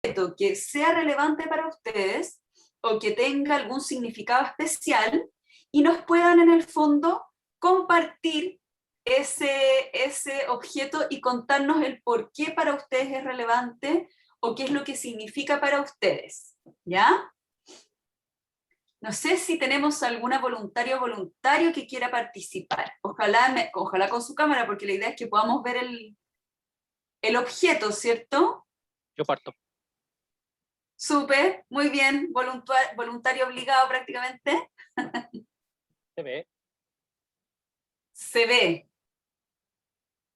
objeto que sea relevante para ustedes o que tenga algún significado especial y nos puedan en el fondo compartir ese objeto y contarnos el por qué para ustedes es relevante o qué es lo que significa para ustedes, ¿ya? No sé si tenemos alguna voluntaria o voluntario que quiera participar. Ojalá con su cámara, porque la idea es que podamos ver el objeto, ¿cierto? Yo parto. Súper, muy bien, voluntario obligado prácticamente. Se ve. Se ve,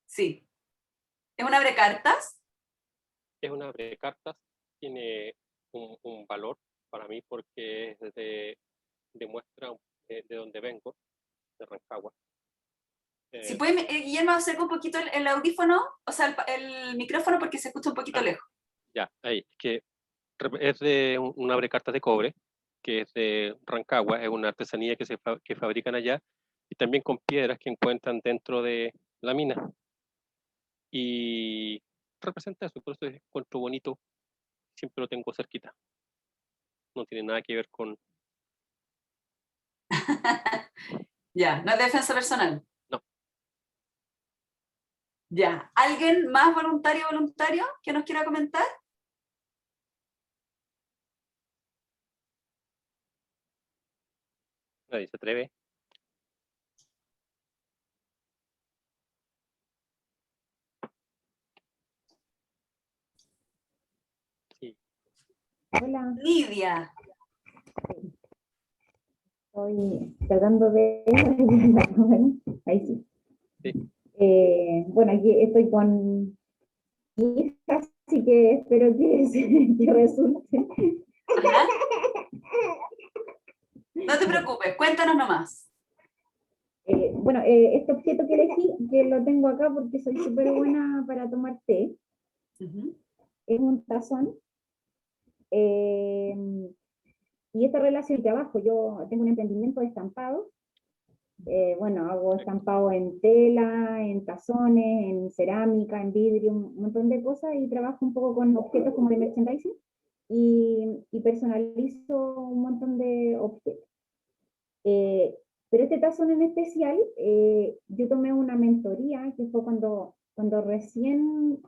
sí. ¿Es un abrecartas? Es una abrecartas, tiene un valor para mí porque demuestra de dónde vengo, de Rancagua. Si puede, Guillermo, acerca un poquito el audífono, o sea, el micrófono porque se escucha un poquito lejos. Ya, ahí, es que es de una abrecartas de cobre, que es de Rancagua, es una artesanía que fabrican allá, y también con piedras que encuentran dentro de la mina. Y representa eso, por eso encuentro bonito, siempre lo tengo cerquita. No tiene nada que ver con... Ya, no es defensa personal. No. Ya, ¿alguien más voluntario que nos quiera comentar? Nadie se atreve. Sí. Hola. Lidia. Estoy tratando de... Ahí sí. Sí. Bueno, aquí estoy con mi hija, así que espero que resulte. Ajá. No te preocupes, cuéntanos nomás. Bueno, este objeto que elegí, que lo tengo acá porque soy súper buena para tomar té, es un tazón. Y esta relación de trabajo, yo tengo un emprendimiento de estampado. Bueno, hago estampado en tela, en tazones, en cerámica, en vidrio, un montón de cosas, y trabajo un poco con objetos como de merchandising y personalizo un montón de objetos. Pero este tazón en especial, yo tomé una mentoría, que fue cuando recién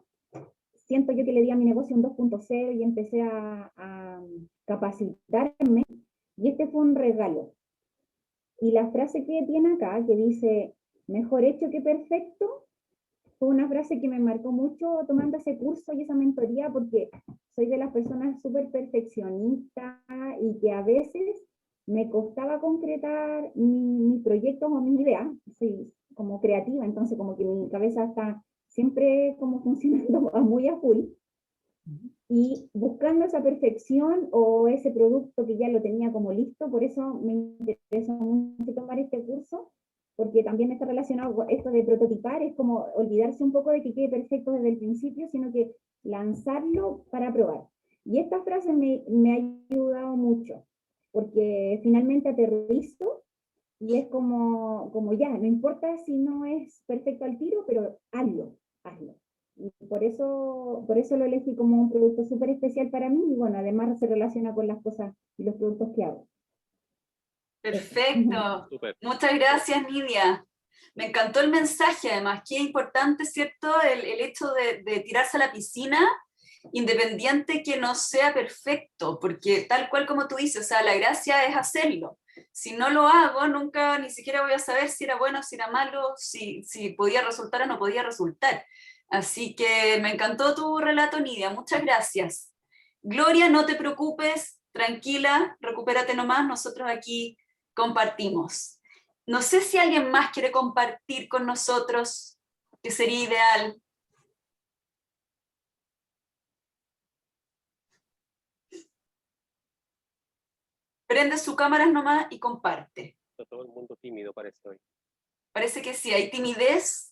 siento yo que le di a mi negocio un 2.0 y empecé a capacitarme, y este fue un regalo. Y la frase que tiene acá, que dice, mejor hecho que perfecto, fue una frase que me marcó mucho tomando ese curso y esa mentoría, porque soy de las personas súper perfeccionistas y que a veces me costaba concretar mis proyectos o mis ideas. Soy como creativa, entonces como que mi cabeza está siempre como funcionando muy a full. Y buscando esa perfección o ese producto que ya lo tenía como listo, por eso me interesó mucho tomar este curso, porque también está relacionado con esto de prototipar, es como olvidarse un poco de que quede perfecto desde el principio, sino que lanzarlo para probar. Y esta frase me ha ayudado mucho, porque finalmente aterrizo y es como ya, no importa si no es perfecto al tiro, pero hazlo. Y por eso lo elegí como un producto súper especial para mí, y bueno, además se relaciona con las cosas y los productos que hago. Perfecto. Súper. Muchas gracias, Nidia. Me encantó el mensaje, además. Qué importante, ¿cierto? El hecho de tirarse a la piscina, independiente que no sea perfecto, porque tal cual como tú dices, o sea, la gracia es hacerlo. Si no lo hago, nunca ni siquiera voy a saber si era bueno, si era malo, si podía resultar o no podía resultar. Así que me encantó tu relato, Nidia. Muchas gracias. Gloria, no te preocupes, tranquila, recupérate nomás, nosotros aquí compartimos. No sé si alguien más quiere compartir con nosotros, que sería ideal. Prende su cámara nomás y comparte. Está todo el mundo tímido parece hoy. Parece que sí, hay timidez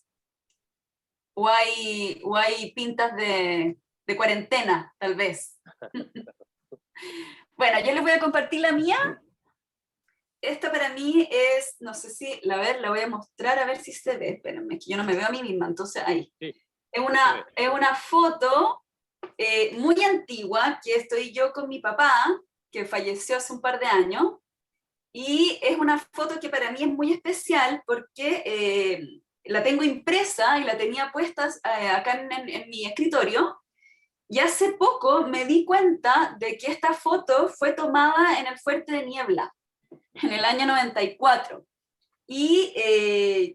o hay pintas de cuarentena, tal vez. Bueno, yo les voy a compartir la mía. Esta para mí es, no sé si, la voy a mostrar a ver si se ve. Espérenme, que yo no me veo a mí misma, entonces ahí. Sí, Es una foto muy antigua, que estoy yo con mi papá, que falleció hace un par de años, y es una foto que para mí es muy especial porque la tengo impresa y la tenía puesta acá en mi escritorio, y hace poco me di cuenta de que esta foto fue tomada en el Fuerte de Niebla, en el año 94. Y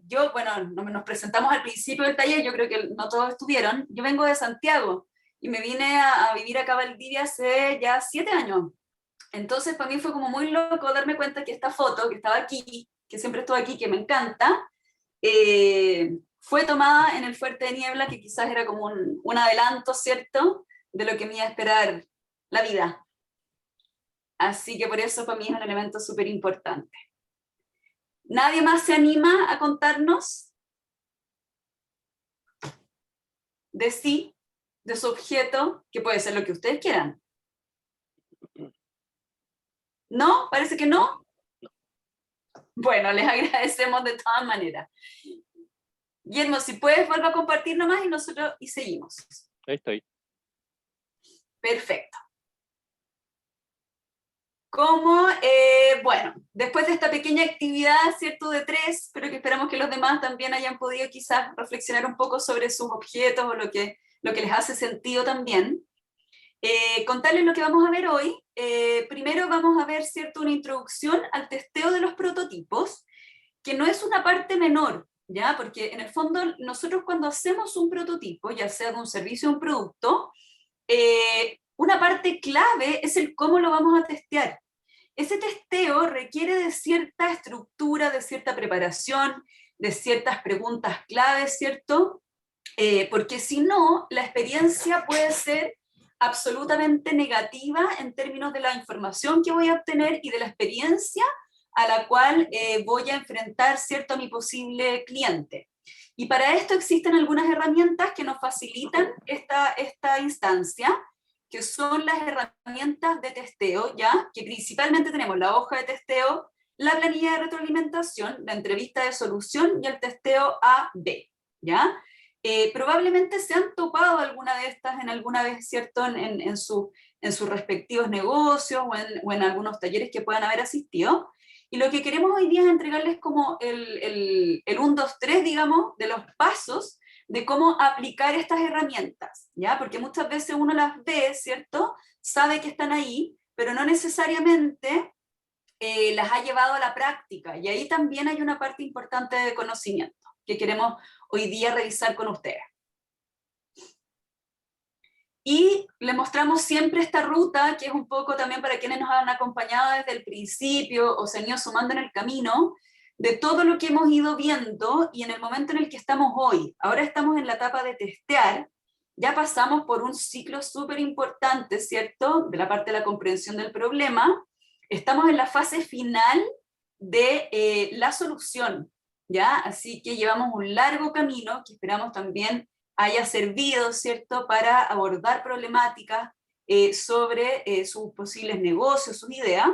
yo, bueno, nos presentamos al principio del taller, yo creo que no todos estuvieron. Yo vengo de Santiago y me vine a vivir acá a Valdivia hace ya 7 años. Entonces para mí fue como muy loco darme cuenta que esta foto, que estaba aquí, que siempre estuvo aquí, que me encanta, fue tomada en el Fuerte de Niebla, que quizás era como un adelanto, ¿cierto?, de lo que me iba a esperar la vida. Así que por eso para mí es un elemento súper importante. ¿Nadie más se anima a contarnos de sí, de su objeto, que puede ser lo que ustedes quieran? ¿No? ¿Parece que no? Bueno, les agradecemos de todas maneras. Guillermo, si puedes, vuelva a compartir nomás y seguimos. Ahí estoy. Perfecto. Bueno, después de esta pequeña actividad, ¿cierto?, de 3, pero que esperamos que los demás también hayan podido quizás reflexionar un poco sobre sus objetos o lo que les hace sentido también. Contarles lo que vamos a ver hoy. Primero vamos a ver, ¿cierto?, una introducción al testeo de los prototipos, que no es una parte menor, ¿ya? Porque en el fondo nosotros cuando hacemos un prototipo, ya sea de un servicio o un producto, una parte clave es el cómo lo vamos a testear. Ese testeo requiere de cierta estructura, de cierta preparación, de ciertas preguntas claves, ¿cierto? Porque si no, la experiencia puede ser absolutamente negativa en términos de la información que voy a obtener y de la experiencia a la cual voy a enfrentar, ¿cierto?, a mi posible cliente. Y para esto existen algunas herramientas que nos facilitan esta instancia, que son las herramientas de testeo, ¿ya? Que principalmente tenemos la hoja de testeo, la planilla de retroalimentación, la entrevista de solución y el testeo A-B, ¿ya? Probablemente se han topado alguna de estas en alguna vez, ¿cierto?, en sus respectivos negocios o en algunos talleres que puedan haber asistido. Y lo que queremos hoy día es entregarles como el 1, 2, 3, digamos, de los pasos de cómo aplicar estas herramientas, ¿ya? Porque muchas veces uno las ve, ¿cierto?, sabe que están ahí, pero no necesariamente las ha llevado a la práctica. Y ahí también hay una parte importante de conocimiento que queremos hoy día revisar con ustedes. Y les mostramos siempre esta ruta, que es un poco también para quienes nos han acompañado desde el principio o se han ido sumando en el camino, de todo lo que hemos ido viendo y en el momento en el que estamos hoy. Ahora estamos en la etapa de testear, ya pasamos por un ciclo súper importante, ¿cierto?, de la parte de la comprensión del problema. Estamos en la fase final de la solución, ¿ya? Así que llevamos un largo camino que esperamos también haya servido, ¿cierto?, para abordar problemáticas sobre sus posibles negocios, sus ideas.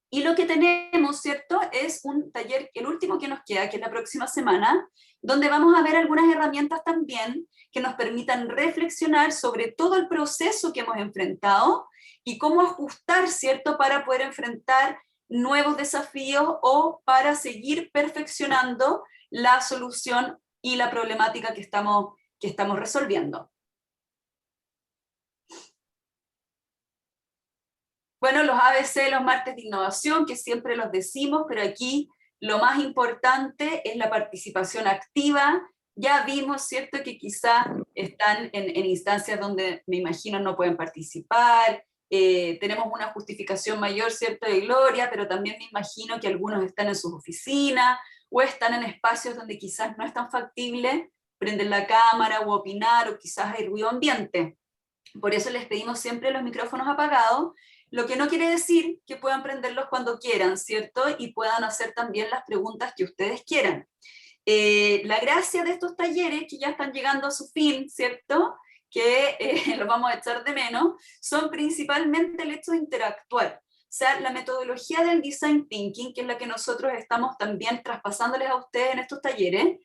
Y lo que tenemos, ¿cierto?, es un taller, el último que nos queda, que es la próxima semana, donde vamos a ver algunas herramientas también que nos permitan reflexionar sobre todo el proceso que hemos enfrentado y cómo ajustar, ¿cierto?, para poder enfrentar nuevos desafíos o para seguir perfeccionando la solución y la problemática que estamos resolviendo. Bueno, los ABC, los martes de innovación, que siempre los decimos, pero aquí lo más importante es la participación activa. Ya vimos, ¿cierto?, que quizás están en instancias donde me imagino no pueden participar, tenemos una justificación mayor, ¿cierto?, de gloria, pero también me imagino que algunos están en sus oficinas o están en espacios donde quizás no es tan factible prender la cámara o opinar, o quizás hay ruido ambiente. Por eso les pedimos siempre los micrófonos apagados, lo que no quiere decir que puedan prenderlos cuando quieran, ¿cierto? Y puedan hacer también las preguntas que ustedes quieran. La gracia de estos talleres, que ya están llegando a su fin, ¿cierto?, que los vamos a echar de menos, son principalmente el hecho de interactuar. O sea, la metodología del Design Thinking, que es la que nosotros estamos también traspasándoles a ustedes en estos talleres,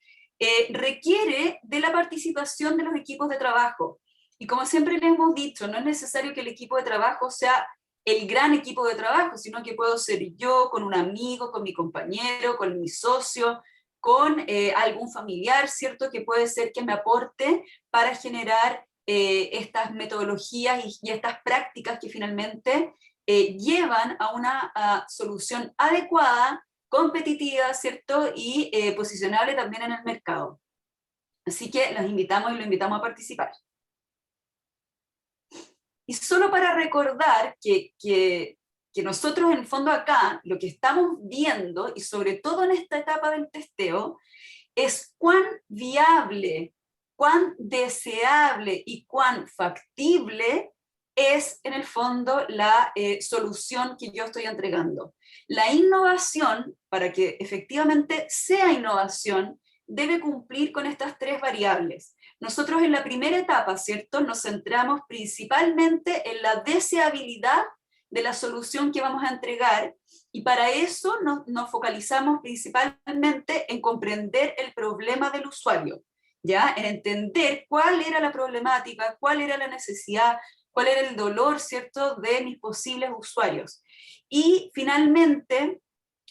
requiere de la participación de los equipos de trabajo. Y como siempre les hemos dicho, no es necesario que el equipo de trabajo sea el gran equipo de trabajo, sino que puedo ser yo, con un amigo, con mi compañero, con mi socio, con algún familiar, ¿cierto? Que puede ser que me aporte para generar estas metodologías y estas prácticas que finalmente llevan a una solución adecuada, competitiva, ¿cierto? Y posicionable también en el mercado. Así que los invitamos y lo invitamos a participar. Y solo para recordar que nosotros en el fondo acá lo que estamos viendo, y sobre todo en esta etapa del testeo, es cuán viable, cuán deseable y cuán factible es en el fondo la solución que yo estoy entregando. La innovación, para que efectivamente sea innovación, debe cumplir con estas tres variables. Nosotros en la primera etapa, ¿cierto?, nos centramos principalmente en la deseabilidad de la solución que vamos a entregar, y para eso nos focalizamos principalmente en comprender el problema del usuario, ¿ya? En entender cuál era la problemática, cuál era la necesidad, cuál era el dolor, ¿cierto?, de mis posibles usuarios. Y finalmente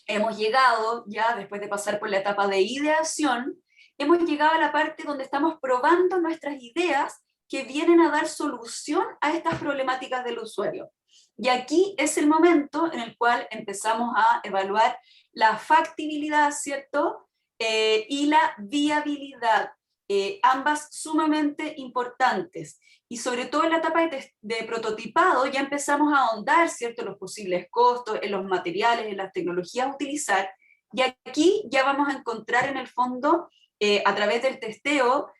hemos llegado, ya después de pasar por la etapa de ideación, hemos llegado a la parte donde estamos probando nuestras ideas que vienen a dar solución a estas problemáticas del usuario. Y aquí es el momento en el cual empezamos a evaluar la factibilidad, ¿cierto? Y la viabilidad, ambas sumamente importantes. Y sobre todo en la etapa de prototipado ya empezamos a ahondar, ¿cierto?, los posibles costos, en los materiales, en las tecnologías a utilizar, y aquí ya vamos a encontrar en el fondo, a través del testeo,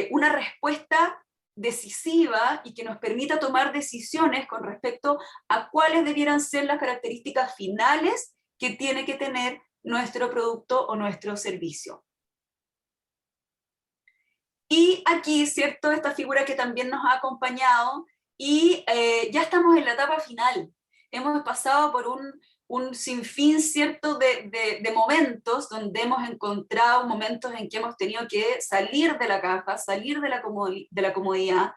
una respuesta decisiva y que nos permita tomar decisiones con respecto a cuáles debieran ser las características finales que tiene que tener nuestro producto o nuestro servicio. Y aquí, ¿cierto?, esta figura que también nos ha acompañado, y ya estamos en la etapa final. Hemos pasado por un sinfín, ¿cierto?, de momentos donde hemos encontrado momentos en que hemos tenido que salir de la caja, salir de la comodidad,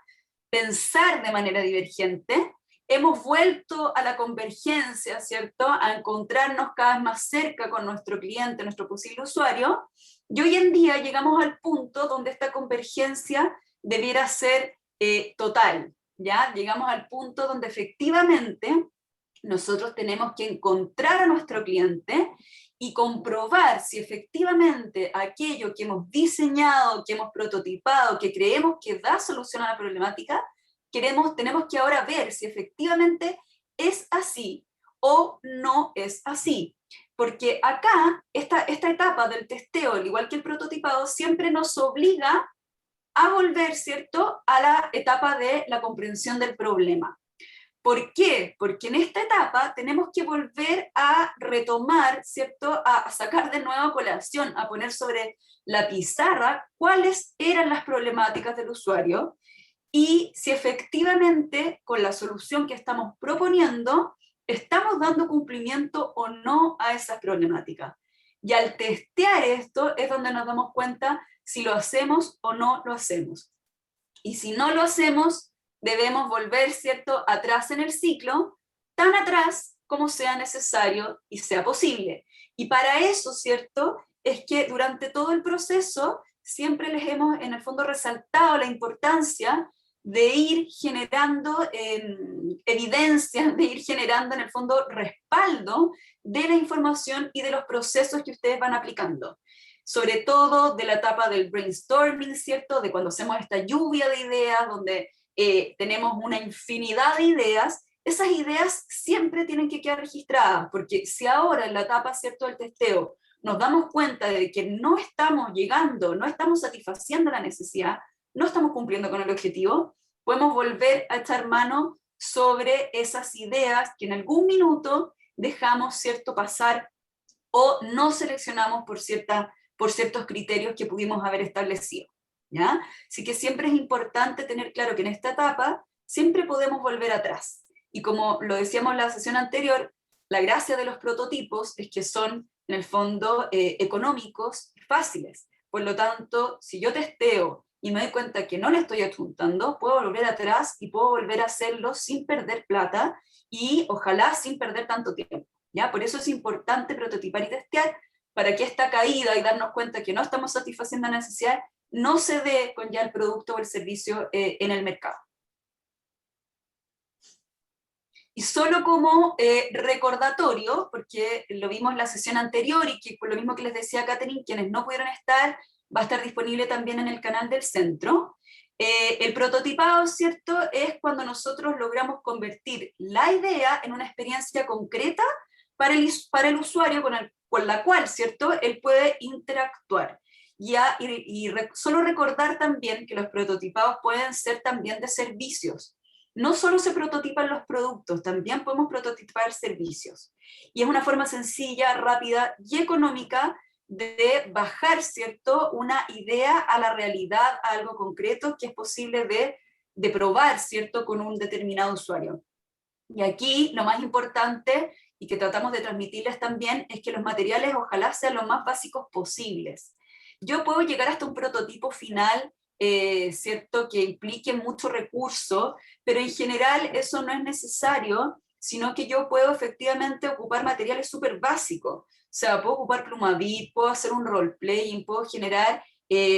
pensar de manera divergente. Hemos vuelto a la convergencia, ¿cierto?, a encontrarnos cada vez más cerca con nuestro cliente, nuestro posible usuario, y hoy en día llegamos al punto donde esta convergencia debiera ser total, ¿ya? Llegamos al punto donde efectivamente nosotros tenemos que encontrar a nuestro cliente y comprobar si efectivamente aquello que hemos diseñado, que hemos prototipado, que creemos que da solución a la problemática, tenemos que ahora ver si efectivamente es así o no es así. Porque acá, esta etapa del testeo, al igual que el prototipado, siempre nos obliga a volver, ¿cierto?, a la etapa de la comprensión del problema. ¿Por qué? Porque en esta etapa tenemos que volver a retomar, ¿cierto?, a sacar de nuevo a colación, a poner sobre la pizarra cuáles eran las problemáticas del usuario y si efectivamente con la solución que estamos proponiendo estamos dando cumplimiento o no a esas problemáticas. Y al testear esto es donde nos damos cuenta si lo hacemos o no lo hacemos. Y si no lo hacemos, debemos volver, ¿cierto?, atrás en el ciclo, tan atrás como sea necesario y sea posible. Y para eso, ¿cierto?, es que durante todo el proceso siempre les hemos, en el fondo, resaltado la importancia de ir generando evidencia, de ir generando, en el fondo, respaldo de la información y de los procesos que ustedes van aplicando. Sobre todo de la etapa del brainstorming, ¿cierto?, de cuando hacemos esta lluvia de ideas, donde tenemos una infinidad de ideas. Esas ideas siempre tienen que quedar registradas, porque si ahora en la etapa, ¿cierto?, del testeo nos damos cuenta de que no estamos llegando, no estamos satisfaciendo la necesidad, no estamos cumpliendo con el objetivo, podemos volver a echar mano sobre esas ideas que en algún minuto dejamos, ¿cierto?, pasar o no seleccionamos por ciertos criterios que pudimos haber establecido, ¿ya? Así que siempre es importante tener claro que en esta etapa siempre podemos volver atrás. Y como lo decíamos en la sesión anterior, la gracia de los prototipos es que son, en el fondo, económicos y fáciles. Por lo tanto, si yo testeo y me doy cuenta que no le estoy adjuntando, puedo volver atrás y puedo volver a hacerlo sin perder plata y ojalá sin perder tanto tiempo. ¿Ya? Por eso es importante prototipar y testear para que esta caída y darnos cuenta que no estamos satisfaciendo la necesidad no se dé con ya el producto o el servicio en el mercado. Y solo como recordatorio, porque lo vimos en la sesión anterior y que por lo mismo que les decía Catherine, quienes no pudieron estar, va a estar disponible también en el canal del centro. El prototipado, ¿cierto?, es cuando nosotros logramos convertir la idea en una experiencia concreta para el usuario con la cual, ¿cierto?, él puede interactuar. Solo recordar también que los prototipados pueden ser también de servicios. No solo se prototipan los productos, también podemos prototipar servicios. Y es una forma sencilla, rápida y económica de bajar, ¿cierto?, una idea a la realidad, a algo concreto que es posible de probar, ¿cierto?, con un determinado usuario. Y aquí lo más importante y que tratamos de transmitirles también es que los materiales ojalá sean lo más básicos posibles. Yo puedo llegar hasta un prototipo final, ¿cierto?, que implique mucho recurso, pero en general eso no es necesario, sino que yo puedo efectivamente ocupar materiales súper básicos. O sea, puedo ocupar Plumavit, puedo hacer un role-playing, puedo generar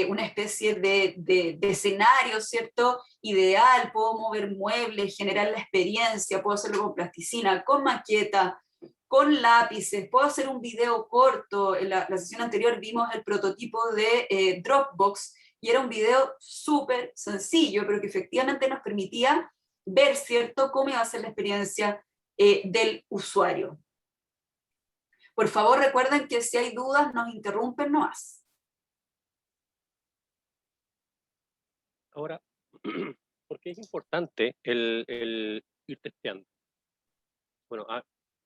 una especie de escenario, ¿cierto?, ideal, puedo mover muebles, generar la experiencia, puedo hacerlo con plasticina, con maqueta, con lápices, puedo hacer un video corto. En la sesión anterior vimos el prototipo de Dropbox, y era un video súper sencillo, pero que efectivamente nos permitía ver, ¿cierto?, cómo iba a ser la experiencia del usuario. Por favor, recuerden que si hay dudas, nos interrumpen nomás. Ahora, ¿por qué es importante el ir testeando? Bueno,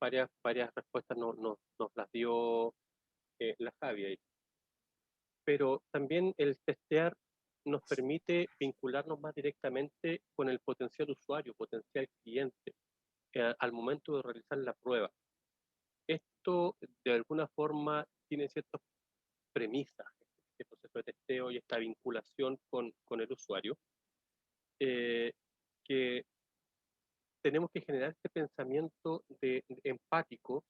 varias respuestas nos las dio la Javi ahí. Pero también el testear nos permite vincularnos más directamente con el potencial usuario, potencial cliente, al momento de realizar la prueba. Esto, de alguna forma, tiene ciertas premisas, este proceso de testeo y esta vinculación con el usuario, que tenemos que generar este pensamiento empático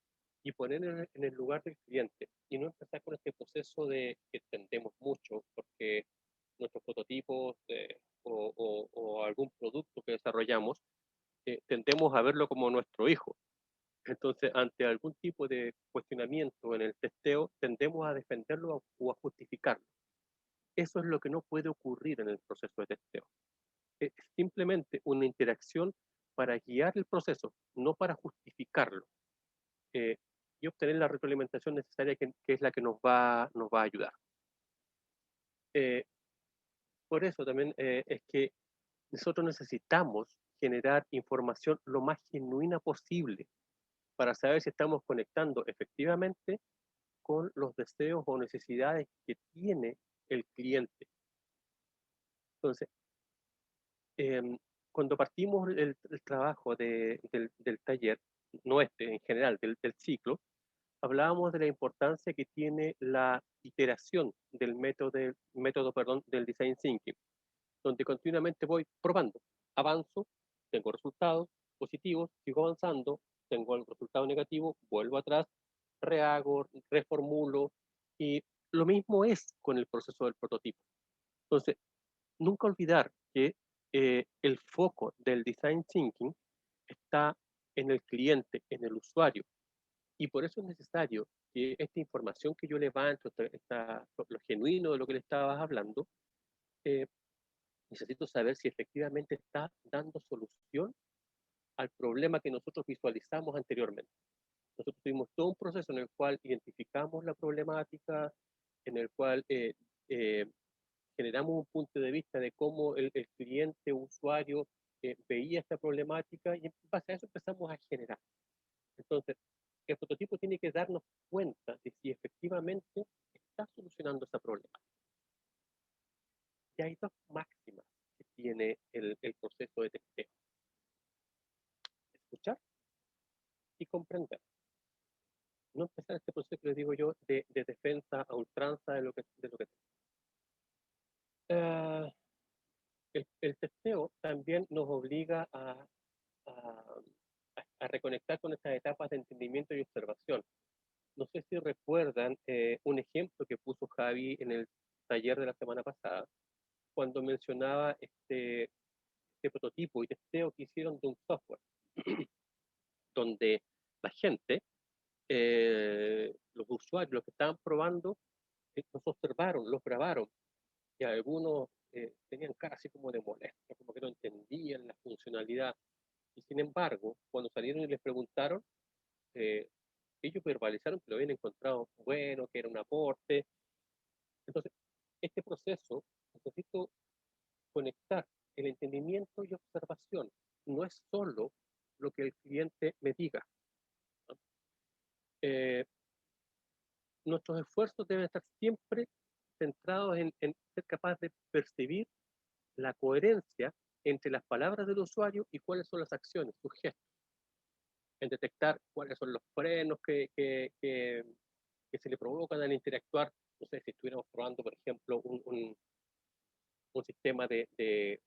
y poner en el lugar del cliente y no empezar con este proceso de que tendemos mucho porque nuestros prototipos o algún producto que desarrollamos tendemos a verlo como nuestro hijo. Entonces, ante algún tipo de cuestionamiento en el testeo, tendemos a defenderlo o a justificarlo. Eso es lo que no puede ocurrir en el proceso de testeo. Es simplemente una interacción para guiar el proceso, no para justificarlo, y obtener la retroalimentación necesaria que es la que nos va a ayudar. Por eso también es que nosotros necesitamos generar información lo más genuina posible para saber si estamos conectando efectivamente con los deseos o necesidades que tiene el cliente. Entonces, cuando partimos el trabajo del taller, no en general, del ciclo, hablábamos de la importancia que tiene la iteración del método del design thinking, donde continuamente voy probando, avanzo, tengo resultados positivos, sigo avanzando, tengo el resultado negativo, vuelvo atrás, rehago, reformulo, y lo mismo es con el proceso del prototipo. Entonces, nunca olvidar que el foco del design thinking está en el cliente, en el usuario, y por eso es necesario que esta información que yo levanto, lo genuino de lo que le estabas hablando, necesito saber si efectivamente está dando solución al problema que nosotros visualizamos anteriormente. Nosotros tuvimos todo un proceso en el cual identificamos la problemática, en el cual generamos un punto de vista de cómo el cliente, usuario, veía esta problemática, y en base a eso empezamos a generar. Entonces, el prototipo tiene que darnos cuenta de si efectivamente está solucionando esa problemática. Y hay dos máximas que tiene el proceso de testeo: escuchar y comprender. No empezar este proceso que les digo yo de defensa a ultranza de lo que el testeo también nos obliga a reconectar con estas etapas de entendimiento y observación. No sé si recuerdan un ejemplo que puso Javi en el taller de la semana pasada, cuando mencionaba este prototipo y testeo que hicieron de un software, donde la gente, los usuarios, los que estaban probando, los observaron, los grabaron, y algunos tenían cara así como de molestia, como que no entendían la funcionalidad. Y sin embargo, cuando salieron y les preguntaron, ellos verbalizaron que lo habían encontrado bueno, que era un aporte. Entonces, este proceso, necesito conectar el entendimiento y observación. No es solo lo que el cliente me diga, ¿no? Nuestros esfuerzos deben estar siempre centrados en ser capaz de percibir la coherencia entre las palabras del usuario y cuáles son las acciones, sus gestos, en detectar cuáles son los frenos que se le provocan al interactuar. No sé, si estuviéramos probando, por ejemplo, un sistema de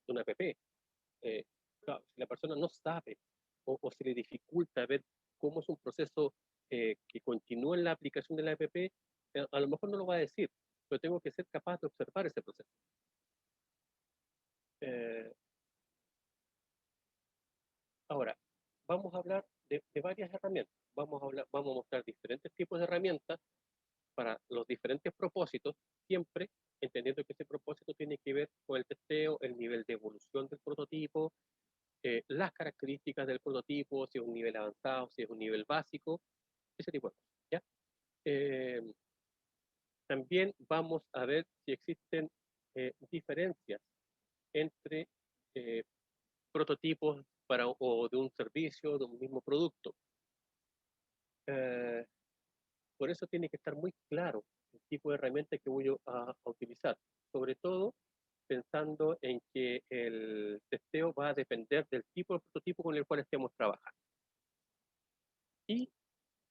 una app, claro, si la persona no sabe o se le dificulta ver cómo es un proceso que continúa en la aplicación de la app, a lo mejor no lo va a decir, pero tengo que ser capaz de observar ese proceso. Ahora, vamos a hablar de varias herramientas. Vamos a mostrar diferentes tipos de herramientas para los diferentes propósitos, siempre entendiendo que ese propósito tiene que ver con el testeo, el nivel de evolución del prototipo, las características del prototipo, si es un nivel avanzado, si es un nivel básico, ese tipo de cosas, ¿ya? También vamos a ver si existen diferencias entre prototipos o de un servicio, de un mismo producto. Por eso tiene que estar muy claro el tipo de herramienta que voy a utilizar, sobre todo pensando en que el testeo va a depender del tipo de prototipo con el cual estemos trabajando. Y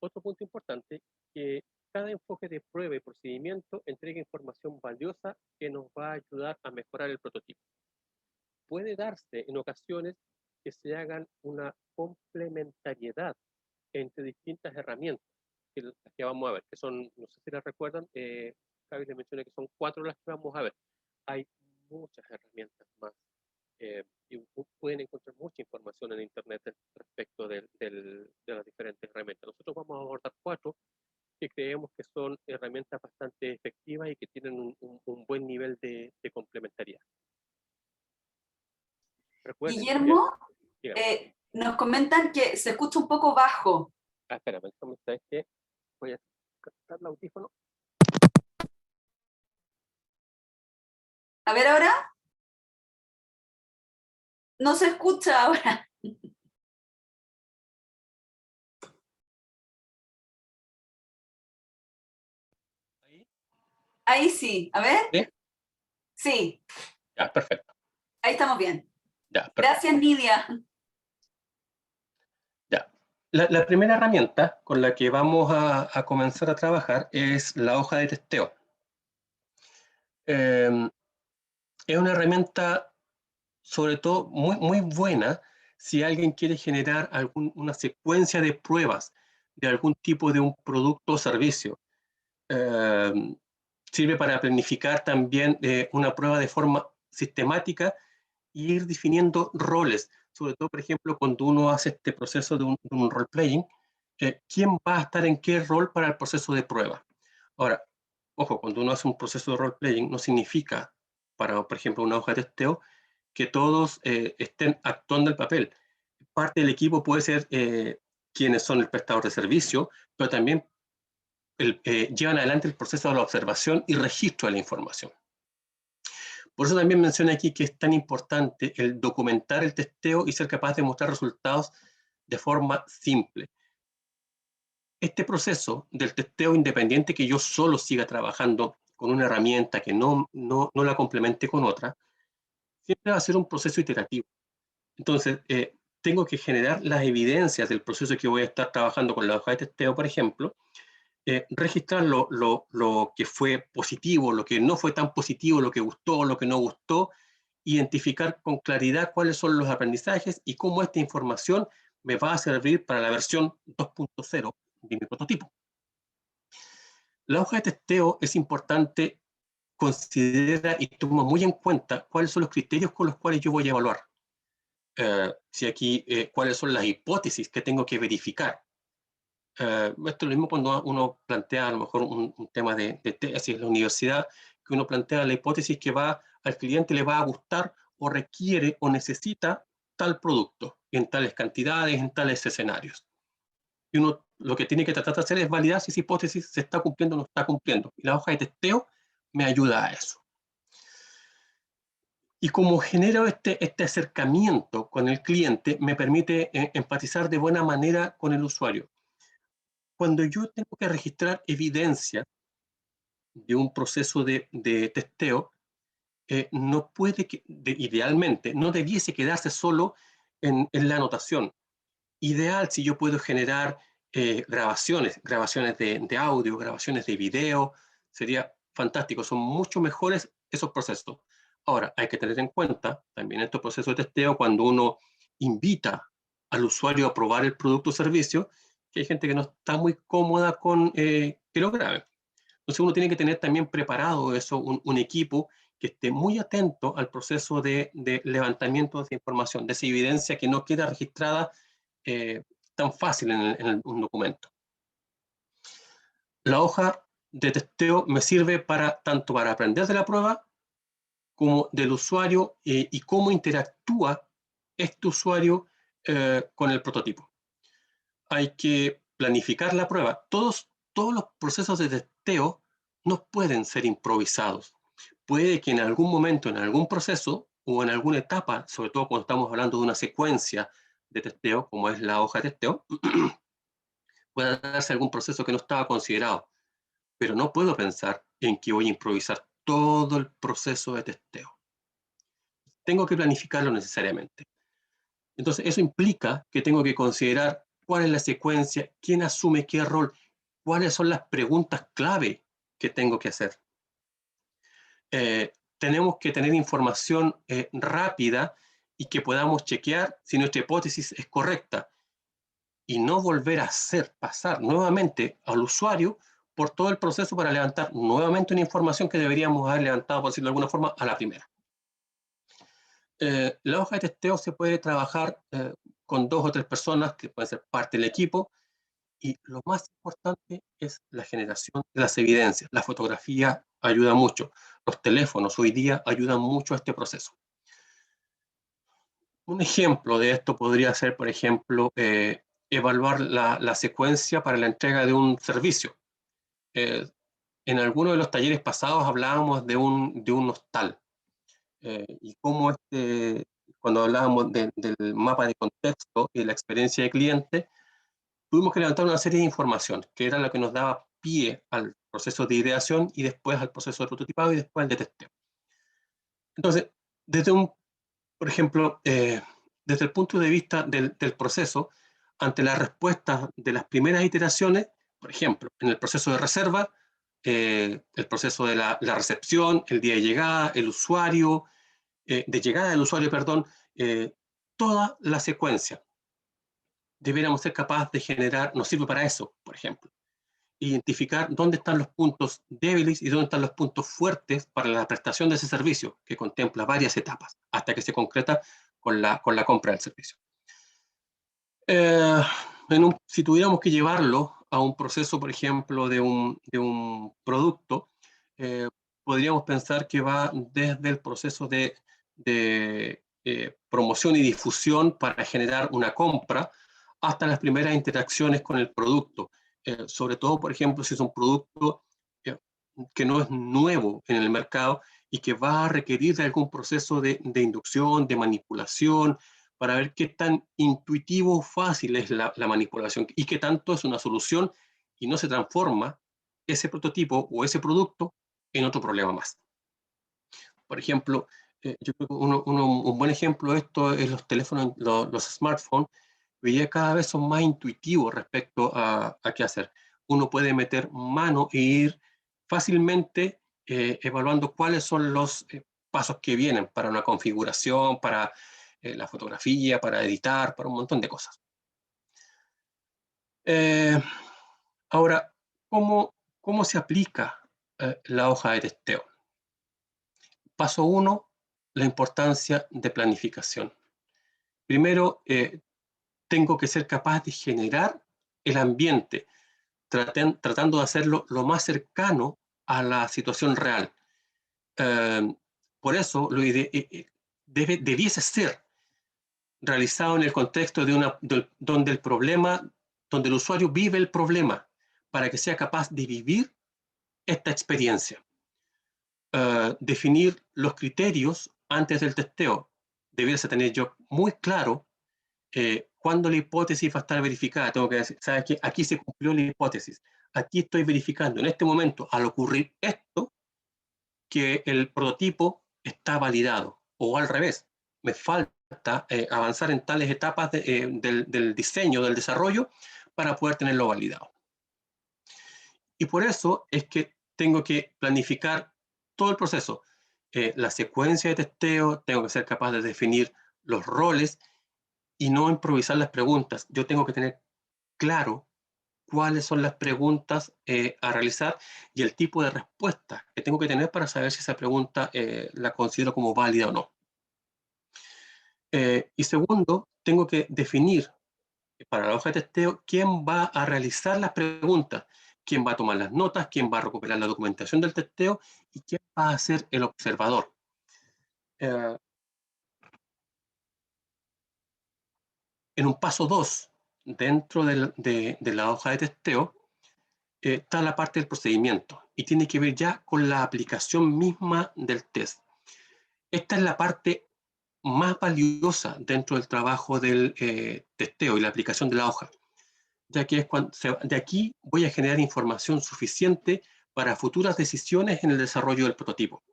otro punto importante, que cada enfoque de prueba y procedimiento entrega información valiosa que nos va a ayudar a mejorar el prototipo. Puede darse en ocasiones que se hagan una complementariedad entre distintas herramientas que vamos a ver, que son, no sé si las recuerdan, Javi les mencioné que son 4 las que vamos a ver. Hay muchas herramientas más y pueden encontrar mucha información en internet respecto de las diferentes herramientas. Nosotros vamos a abordar 4 que creemos que son herramientas bastante efectivas y que tienen un buen nivel de complementariedad. Recuerden, Guillermo, nos comentan que se escucha un poco bajo. Espérame, ¿sabes qué? Voy a captar el audífono. A ver ahora. No se escucha ahora. Ahí sí, a ver. ¿Sí? Sí. Ya, perfecto. Ahí estamos bien. Ya, perfecto. Gracias, Nidia. Ya. La primera herramienta con la que vamos a comenzar a trabajar es la hoja de testeo. Es una herramienta, sobre todo, muy buena si alguien quiere generar una secuencia de pruebas de algún tipo de un producto o servicio. Sirve para planificar también una prueba de forma sistemática e ir definiendo roles, sobre todo, por ejemplo, cuando uno hace este proceso de un role-playing, ¿quién va a estar en qué rol para el proceso de prueba? Ahora, ojo, cuando uno hace un proceso de role-playing no significa, para, por ejemplo, una hoja de testeo, que todos estén actuando el papel. Parte del equipo puede ser quienes son el prestador de servicio, pero también llevan adelante el proceso de la observación y registro de la información. Por eso también mencioné aquí que es tan importante el documentar el testeo y ser capaz de mostrar resultados de forma simple. Este proceso del testeo, independiente que yo solo siga trabajando con una herramienta que no la complemente con otra, siempre va a ser un proceso iterativo. Entonces, tengo que generar las evidencias del proceso que voy a estar trabajando con la hoja de testeo, por ejemplo, registrar lo que fue positivo, lo que no fue tan positivo, lo que gustó, lo que no gustó, identificar con claridad cuáles son los aprendizajes y cómo esta información me va a servir para la versión 2.0 de mi prototipo. La hoja de testeo es importante, considera y toma muy en cuenta cuáles son los criterios con los cuales yo voy a evaluar. Si aquí, cuáles son las hipótesis que tengo que verificar. Esto es lo mismo cuando uno plantea a lo mejor un tema de tesis en la universidad, que uno plantea la hipótesis que al cliente le va a gustar o requiere o necesita tal producto, en tales cantidades, en tales escenarios. Y uno lo que tiene que tratar de hacer es validar si esa hipótesis se está cumpliendo o no está cumpliendo. Y la hoja de testeo me ayuda a eso. Y como genero este acercamiento con el cliente, me permite empatizar de buena manera con el usuario. Cuando yo tengo que registrar evidencia de un proceso de testeo, no puede, idealmente, no debiese quedarse solo en la anotación. Ideal si yo puedo generar grabaciones de audio, grabaciones de video, sería fantástico, son mucho mejores esos procesos. Ahora, hay que tener en cuenta también estos procesos de testeo cuando uno invita al usuario a probar el producto o servicio, que hay gente que no está muy cómoda con que lo graben. Entonces uno tiene que tener también preparado eso, un equipo que esté muy atento al proceso de levantamiento de información, de esa evidencia que no queda registrada tan fácil en un documento. La hoja de testeo me sirve tanto para aprender de la prueba como del usuario y cómo interactúa este usuario con el prototipo. Hay que planificar la prueba. Todos los procesos de testeo no pueden ser improvisados. Puede que en algún momento, en algún proceso o en alguna etapa, sobre todo cuando estamos hablando de una secuencia de testeo, como es la hoja de testeo, pueda darse algún proceso que no estaba considerado. Pero no puedo pensar en que voy a improvisar todo el proceso de testeo. Tengo que planificarlo necesariamente. Entonces, eso implica que tengo que considerar cuál es la secuencia, quién asume qué rol, cuáles son las preguntas clave que tengo que hacer. Tenemos que tener información rápida y que podamos chequear si nuestra hipótesis es correcta y no volver a pasar nuevamente al usuario por todo el proceso para levantar nuevamente una información que deberíamos haber levantado, por decirlo de alguna forma, a la primera. La hoja de testeo se puede trabajar con 2 o 3 personas que pueden ser parte del equipo, y lo más importante es la generación de las evidencias. La fotografía ayuda mucho. Los teléfonos hoy día ayudan mucho a este proceso. Un ejemplo de esto podría ser, por ejemplo, evaluar la secuencia para la entrega de un servicio. En algunos de los talleres pasados hablábamos de un hostal. Y cómo cuando hablábamos del mapa de contexto y la experiencia de cliente, tuvimos que levantar una serie de información, que era la que nos daba pie al proceso de ideación y después al proceso de prototipado y después al de testeo. Entonces, por ejemplo, desde el punto de vista del proceso, ante las respuestas de las primeras iteraciones, por ejemplo, en el proceso de reserva, el proceso de la recepción, el día de llegada, el usuario, de llegada del usuario, perdón, toda la secuencia. Deberíamos ser capaces de generar, nos sirve para eso, por ejemplo, identificar dónde están los puntos débiles y dónde están los puntos fuertes para la prestación de ese servicio, que contempla varias etapas, hasta que se concreta con la compra del servicio. Si tuviéramos que llevarlo a un proceso, por ejemplo, de un producto, podríamos pensar que va desde el proceso de promoción y difusión para generar una compra hasta las primeras interacciones con el producto. Sobre todo, por ejemplo, si es un producto que no es nuevo en el mercado y que va a requerir de algún proceso de inducción, de manipulación, para ver qué tan intuitivo o fácil es la manipulación y qué tanto es una solución y no se transforma ese prototipo o ese producto en otro problema más. Por ejemplo, yo creo que un buen ejemplo de esto es los teléfonos, los smartphones, que ya cada vez son más intuitivos respecto a qué hacer. Uno puede meter mano e ir fácilmente evaluando cuáles son los pasos que vienen para una configuración, para la fotografía, para editar, para un montón de cosas. Ahora, ¿cómo se aplica la hoja de testeo? Paso 1, la importancia de planificación. Primero, tengo que ser capaz de generar el ambiente, tratando de hacerlo lo más cercano a la situación real. Por eso, debiese ser realizado en el contexto donde el usuario vive el problema, para que sea capaz de vivir esta experiencia. Definir los criterios antes del testeo. Debiese tener yo muy claro cuándo la hipótesis va a estar verificada. Tengo que decir, ¿sabes qué? Aquí se cumplió la hipótesis. Aquí estoy verificando en este momento, al ocurrir esto, que el prototipo está validado. O al revés, me falta avanzar en tales etapas del diseño, del desarrollo, para poder tenerlo validado. Y por eso es que tengo que planificar todo el proceso. La secuencia de testeo, tengo que ser capaz de definir los roles y no improvisar las preguntas. Yo tengo que tener claro cuáles son las preguntas a realizar y el tipo de respuesta que tengo que tener para saber si esa pregunta la considero como válida o no. Y segundo, tengo que definir para la hoja de testeo quién va a realizar las preguntas, quién va a tomar las notas, quién va a recuperar la documentación del testeo y quién va a ser el observador. En un paso 2, dentro de la hoja de testeo, está la parte del procedimiento y tiene que ver ya con la aplicación misma del test. Esta es la parte más valiosa dentro del trabajo del testeo y la aplicación de la hoja, ya que es de aquí voy a generar información suficiente para futuras decisiones en el desarrollo del prototipo.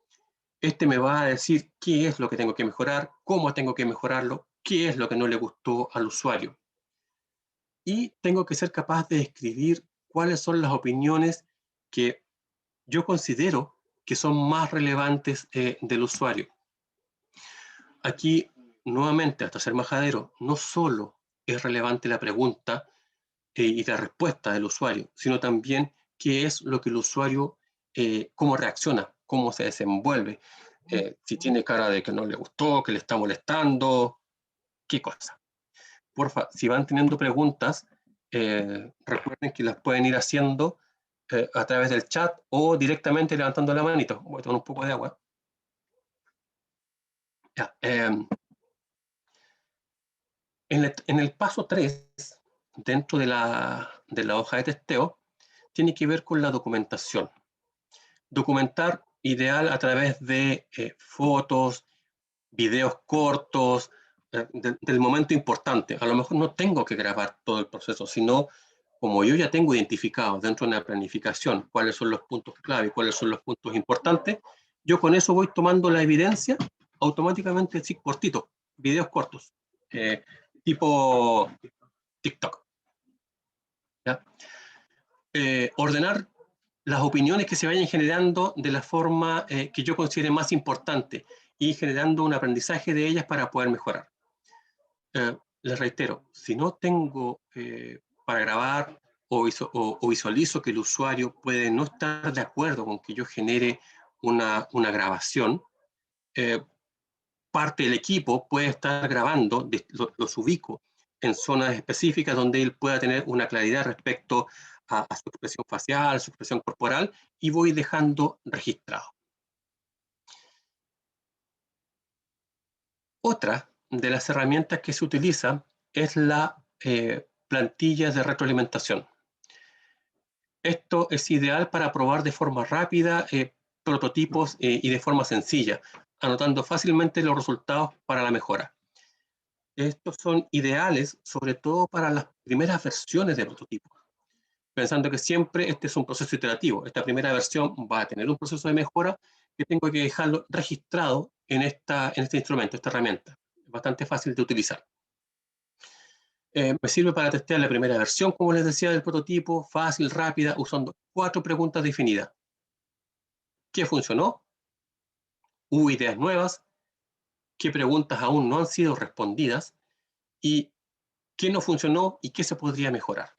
Este me va a decir qué es lo que tengo que mejorar, cómo tengo que mejorarlo, qué es lo que no le gustó al usuario. Y tengo que ser capaz de escribir cuáles son las opiniones que yo considero que son más relevantes del usuario. Aquí, nuevamente, hasta ser majadero, no solo es relevante la pregunta y la respuesta del usuario, sino también qué es lo que el usuario, cómo reacciona, cómo se desenvuelve, si tiene cara de que no le gustó, que le está molestando, qué cosa. Porfa, si van teniendo preguntas, recuerden que las pueden ir haciendo a través del chat o directamente levantando la manito. Voy a tomar un poco de agua. Ya, en el paso 3, dentro de la hoja de testeo, tiene que ver con la documentación. Documentar ideal a través de fotos, videos cortos, del momento importante. A lo mejor no tengo que grabar todo el proceso, sino como yo ya tengo identificado dentro de una planificación cuáles son los puntos clave, cuáles son los puntos importantes, yo con eso voy tomando la evidencia automáticamente, sí, cortito, videos cortos, tipo TikTok. ¿Ya? Ordenar las opiniones que se vayan generando de la forma que yo considere más importante y generando un aprendizaje de ellas para poder mejorar. Les reitero, si no tengo para grabar o visualizo que el usuario puede no estar de acuerdo con que yo genere una grabación, parte del equipo puede estar grabando, los ubico en zonas específicas donde él pueda tener una claridad respecto a su expresión facial, su expresión corporal, y voy dejando registrado. Otra de las herramientas que se utiliza es la plantilla de retroalimentación. Esto es ideal para probar de forma rápida prototipos y de forma sencilla, anotando fácilmente los resultados para la mejora. Estos son ideales, sobre todo para las primeras versiones de prototipos, pensando que siempre este es un proceso iterativo. Esta primera versión va a tener un proceso de mejora que tengo que dejarlo registrado en este instrumento, esta herramienta. Es bastante fácil de utilizar. Me sirve para testear la primera versión, como les decía, del prototipo, fácil, rápida, usando 4 preguntas definidas. ¿Qué funcionó? hubo ideas nuevas, qué preguntas aún no han sido respondidas y qué no funcionó y qué se podría mejorar.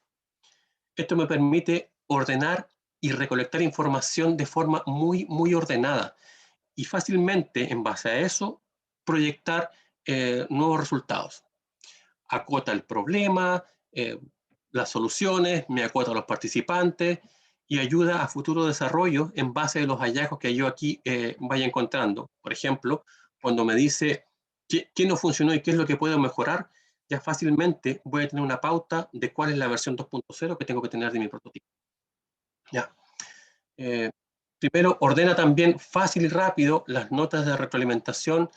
Esto me permite ordenar y recolectar información de forma muy ordenada y fácilmente, en base a eso, proyectar nuevos resultados. Acota el problema, las soluciones, me acota a los participantes y ayuda a futuro desarrollo en base a los hallazgos que yo aquí vaya encontrando. Por ejemplo, cuando me dice qué no funcionó y qué es lo que puedo mejorar, ya fácilmente voy a tener una pauta de cuál es la versión 2.0 que tengo que tener de mi prototipo. Ya. Primero, ordena también fácil y rápido las notas de retroalimentación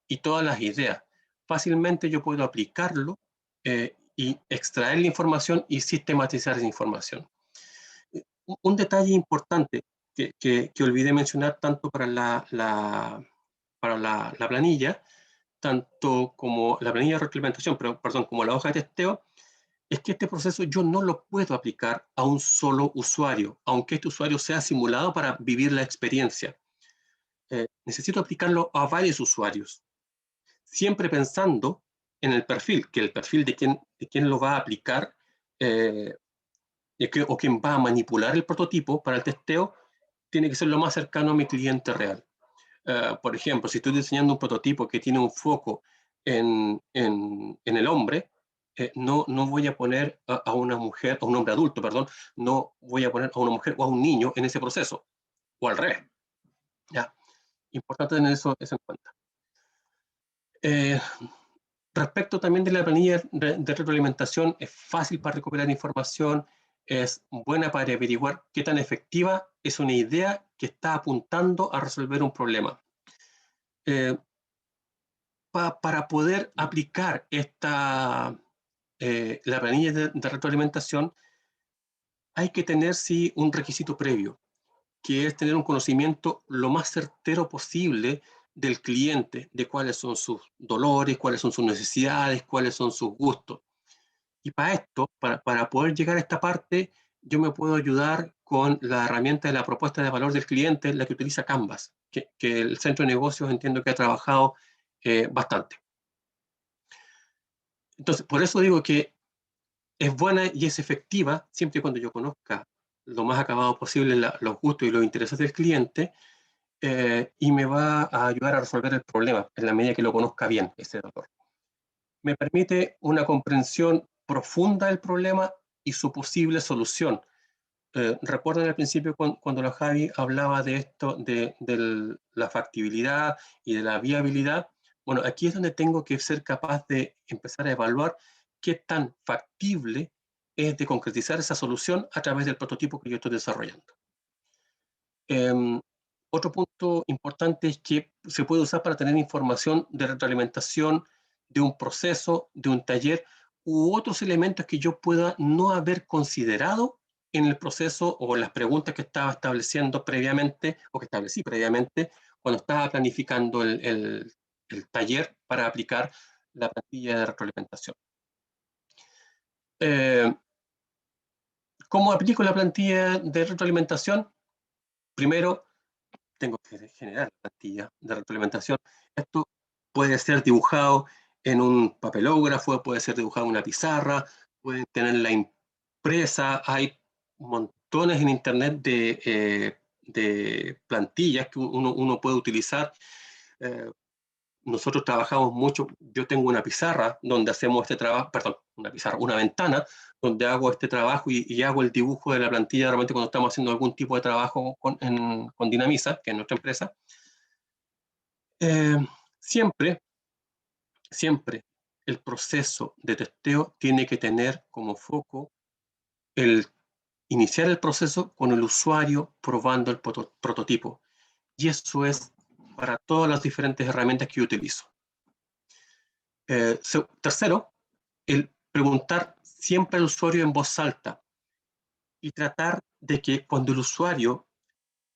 y todas las ideas. Fácilmente yo puedo aplicarlo y extraer la información y sistematizar esa información. Un detalle importante que olvidé mencionar tanto para la planilla, tanto como la planilla de retroalimentación, perdón, como la hoja de testeo, es que este proceso yo no lo puedo aplicar a un solo usuario, aunque este usuario sea simulado para vivir la experiencia. Necesito aplicarlo a varios usuarios, siempre pensando en el perfil, que el perfil de quién lo va a aplicar o quien va a manipular el prototipo para el testeo, tiene que ser lo más cercano a mi cliente real. Por ejemplo, si estoy diseñando un prototipo que tiene un foco en el hombre, no voy a poner a una mujer, a un hombre adulto, perdón, no voy a poner a una mujer o a un niño en ese proceso, o al revés. ¿Ya? Importante tener eso en cuenta. Respecto también de la planilla de retroalimentación, es fácil para recuperar información, es buena para averiguar qué tan efectiva es una idea que está apuntando a resolver un problema. Para poder aplicar la planilla de retroalimentación, hay que tener, sí, un requisito previo, que es tener un conocimiento lo más certero posible del cliente, de cuáles son sus dolores, cuáles son sus necesidades, cuáles son sus gustos. Y para esto, para poder llegar a esta parte, yo me puedo ayudar con la herramienta de la propuesta de valor del cliente, la que utiliza Canvas, que el centro de negocios entiendo que ha trabajado bastante. Entonces, por eso digo que es buena y es efectiva siempre y cuando yo conozca lo más acabado posible los gustos y los intereses del cliente y me va a ayudar a resolver el problema en la medida que lo conozca bien ese dolor. Me permite una comprensión profunda del problema y su posible solución. Recuerdan al principio cuando la Javi hablaba de esto, de la factibilidad y de la viabilidad. Bueno, aquí es donde tengo que ser capaz de empezar a evaluar qué tan factible es de concretizar esa solución a través del prototipo que yo estoy desarrollando. Otro punto importante es que se puede usar para tener información de retroalimentación de un proceso, de un taller u otros elementos que yo pueda no haber considerado en el proceso o en las preguntas que estaba estableciendo previamente o que establecí previamente cuando estaba planificando el taller para aplicar la plantilla de retroalimentación. ¿Cómo aplico la plantilla de retroalimentación? Primero, tengo que generar la plantilla de retroalimentación. Esto puede ser dibujado en un papelógrafo, puede ser dibujado en una pizarra, pueden tenerla impresa. Hay montones en internet de plantillas que uno puede utilizar. Nosotros trabajamos mucho, yo tengo una pizarra donde hacemos este trabajo, perdón, una ventana donde hago este trabajo y hago el dibujo de la plantilla realmente cuando estamos haciendo algún tipo de trabajo con Dinamisa, que es nuestra empresa. Siempre el proceso de testeo tiene que tener como foco el iniciar el proceso con el usuario probando el prototipo. Y eso es para todas las diferentes herramientas que yo utilizo. Tercero, el preguntar siempre al usuario en voz alta y tratar de que cuando el usuario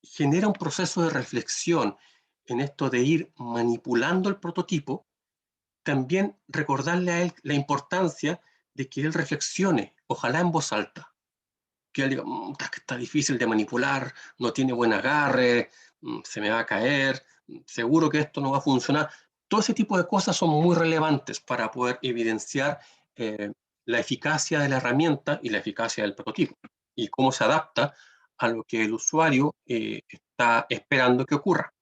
genera un proceso de reflexión en esto de ir manipulando el prototipo, también recordarle a él la importancia de que él reflexione, ojalá en voz alta. Que él diga, está difícil de manipular, no tiene buen agarre, se me va a caer, seguro que esto no va a funcionar. Todo ese tipo de cosas son muy relevantes para poder evidenciar la eficacia de la herramienta y la eficacia del prototipo, y cómo se adapta a lo que el usuario está esperando que ocurra.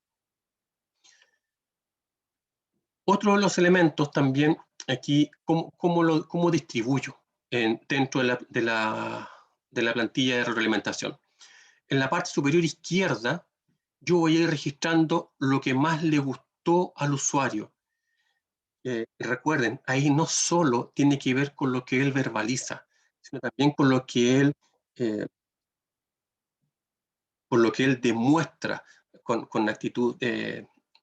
Otro de los elementos también aquí, cómo distribuyo dentro de la plantilla de retroalimentación. En la parte superior izquierda, yo voy a ir registrando lo que más le gustó al usuario. Recuerden, ahí no solo tiene que ver con lo que él verbaliza, sino también con lo que él demuestra con actitud,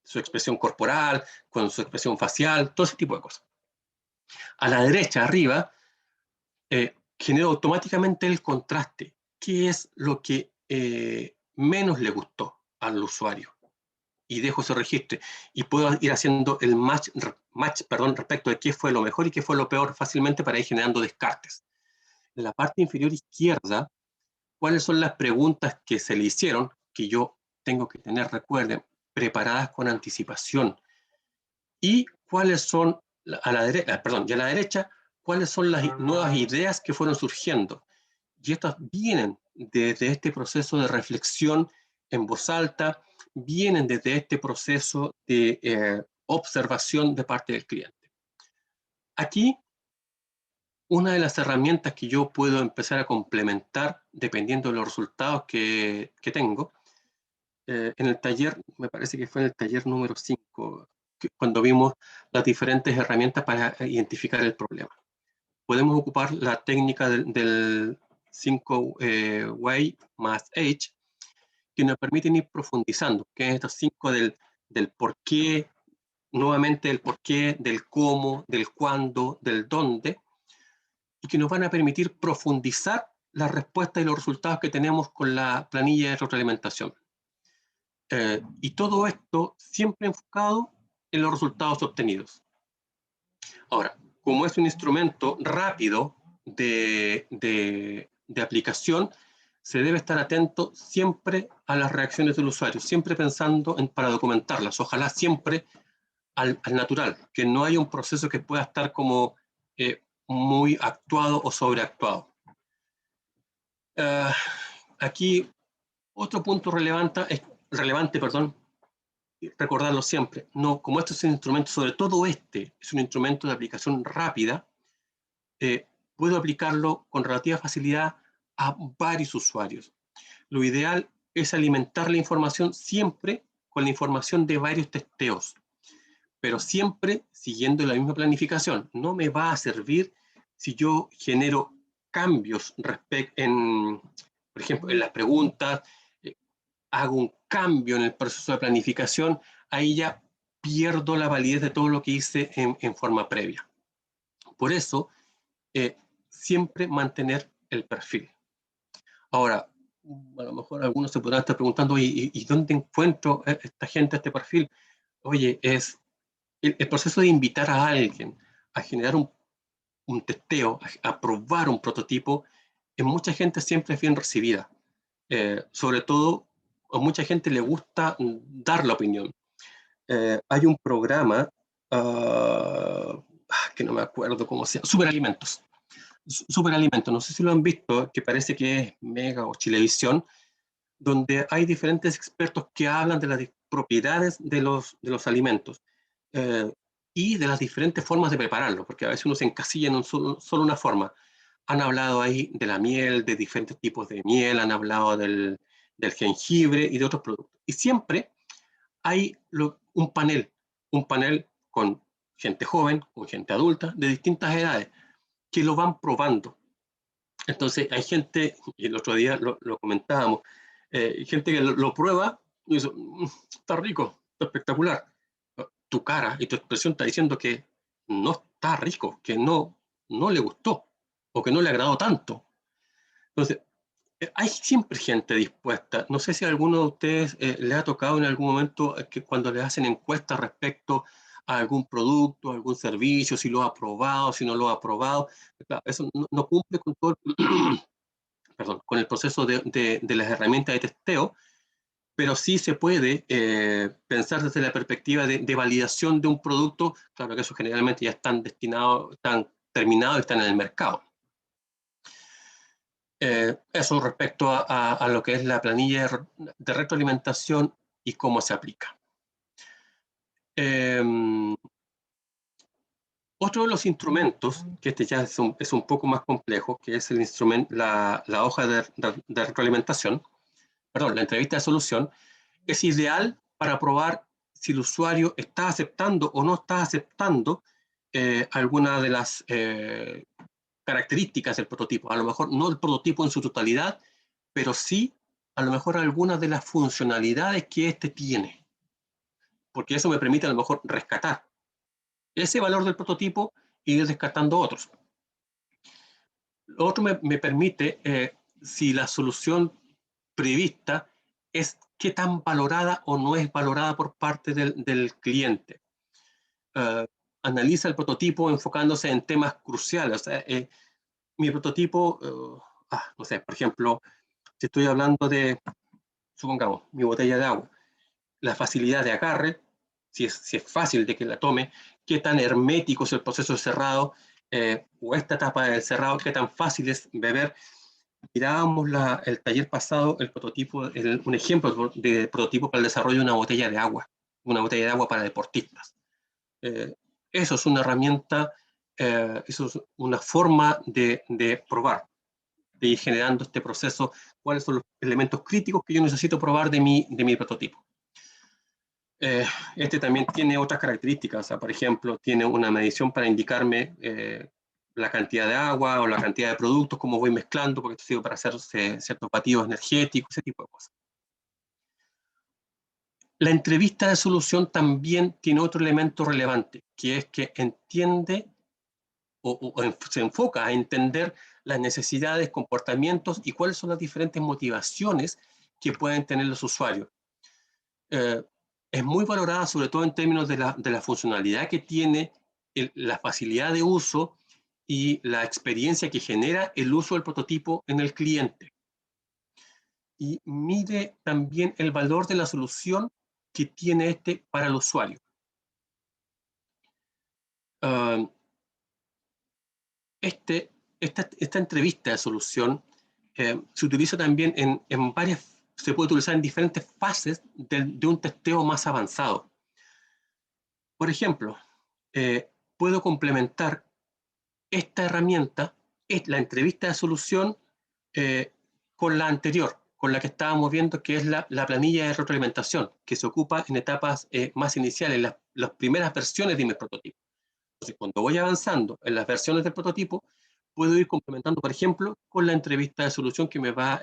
su expresión corporal, con su expresión facial, todo ese tipo de cosas. A la derecha, arriba, genero automáticamente el contraste. ¿Qué es lo que menos le gustó al usuario? Y dejo ese registro y puedo ir haciendo el match respecto de qué fue lo mejor y qué fue lo peor fácilmente para ir generando descartes. En la parte inferior izquierda, ¿cuáles son las preguntas que se le hicieron que yo tengo que tener, recuerden, preparadas con anticipación? Y cuáles son, a la derecha, cuáles son las nuevas ideas que fueron surgiendo. Y estas vienen desde este proceso de reflexión en voz alta, vienen desde este proceso de observación de parte del cliente. Aquí, una de las herramientas que yo puedo empezar a complementar, dependiendo de los resultados que tengo, en el taller, me parece que fue en el taller número 5, cuando vimos las diferentes herramientas para identificar el problema. Podemos ocupar la técnica del 5-way más H, que nos permiten ir profundizando, que es estos 5 del por qué, nuevamente el por qué, del cómo, del cuándo, del dónde, y que nos van a permitir profundizar las respuestas y los resultados que tenemos con la planilla de retroalimentación. Y todo esto siempre enfocado en los resultados obtenidos. Ahora, como es un instrumento rápido de aplicación, se debe estar atento siempre a las reacciones del usuario, siempre pensando para documentarlas, ojalá siempre al natural, que no haya un proceso que pueda estar como muy actuado o sobreactuado. Aquí otro punto relevante es recordarlo siempre, no, como este es un instrumento, sobre todo este es un instrumento de aplicación rápida, puedo aplicarlo con relativa facilidad a varios usuarios. Lo ideal es alimentar la información siempre con la información de varios testeos, pero siempre siguiendo la misma planificación. No me va a servir si yo genero cambios por ejemplo, en las preguntas, hago un cambio en el proceso de planificación, ahí ya pierdo la validez de todo lo que hice en forma previa. Por eso, siempre mantener el perfil. Ahora, a lo mejor algunos se podrán estar preguntando, ¿y dónde encuentro esta gente, este perfil? Oye, es el proceso de invitar a alguien a generar un testeo, a probar un prototipo, en mucha gente siempre es bien recibida. Sobre todo, a mucha gente le gusta dar la opinión. Hay un programa, que no me acuerdo cómo se llama, Superalimentos, no sé si lo han visto, que parece que es Mega o Chilevisión, donde hay diferentes expertos que hablan de las propiedades de los alimentos y de las diferentes formas de prepararlos, porque a veces uno se encasilla en solo una forma. Han hablado ahí de la miel, de diferentes tipos de miel, han hablado del jengibre y de otros productos. Y siempre hay un panel con gente joven, con gente adulta, de distintas edades, que lo van probando. Entonces hay gente, y el otro día lo comentábamos, gente que lo prueba y dice, está rico, está espectacular. Tu cara y tu expresión está diciendo que no está rico, que no le gustó o que no le agradó tanto. Entonces, hay siempre gente dispuesta. No sé si a alguno de ustedes le ha tocado en algún momento que cuando le hacen encuestas respecto a algún producto, algún servicio, si lo ha aprobado, si no lo ha aprobado. Claro, eso no cumple con todo con el proceso de las herramientas de testeo, pero sí se puede pensar desde la perspectiva de validación de un producto. Claro que eso generalmente ya están destinados, están terminados y están en el mercado. Eso respecto a lo que es la planilla de retroalimentación y cómo se aplica. Otro de los instrumentos, que este ya es un poco más complejo, que es el instrumento, la hoja de retroalimentación, perdón, la entrevista de solución, es ideal para probar si el usuario está aceptando o no está aceptando alguna de las características del prototipo. A lo mejor no el prototipo en su totalidad, pero sí a lo mejor algunas de las funcionalidades que éste tiene. Porque eso me permite a lo mejor rescatar ese valor del prototipo y ir descartando otros. Lo otro me permite, si la solución prevista es qué tan valorada o no es valorada por parte del cliente. Analiza el prototipo enfocándose en temas cruciales. O sea, mi prototipo, no sé, por ejemplo, si estoy hablando de, supongamos, mi botella de agua, la facilidad de agarre, si es fácil de que la tome, qué tan hermético es el proceso de cerrado, o esta etapa del cerrado, qué tan fácil es beber. Mirábamos el taller pasado, el prototipo, un ejemplo de prototipo para el desarrollo de una botella de agua para deportistas. Eso es una herramienta, eso es una forma de probar, de ir generando este proceso, cuáles son los elementos críticos que yo necesito probar de mi prototipo. Este también tiene otras características, o sea, por ejemplo, tiene una medición para indicarme la cantidad de agua o la cantidad de productos, cómo voy mezclando, porque esto sirve para hacer ciertos batidos energéticos, ese tipo de cosas. La entrevista de solución también tiene otro elemento relevante, que es que entiende o se enfoca a entender las necesidades, comportamientos y cuáles son las diferentes motivaciones que pueden tener los usuarios. Es muy valorada sobre todo en términos de la funcionalidad que tiene, la facilidad de uso y la experiencia que genera el uso del prototipo en el cliente. Y mide también el valor de la solución que tiene este para el usuario. Esta entrevista de solución se utiliza también en varias, se puede utilizar en diferentes fases de un testeo más avanzado. Por ejemplo, puedo complementar esta herramienta, la entrevista de solución, con la anterior, con la que estábamos viendo, que es la planilla de retroalimentación, que se ocupa en etapas más iniciales, las primeras versiones de mi prototipo. Entonces, cuando voy avanzando en las versiones del prototipo, puedo ir complementando, por ejemplo, con la entrevista de solución que me va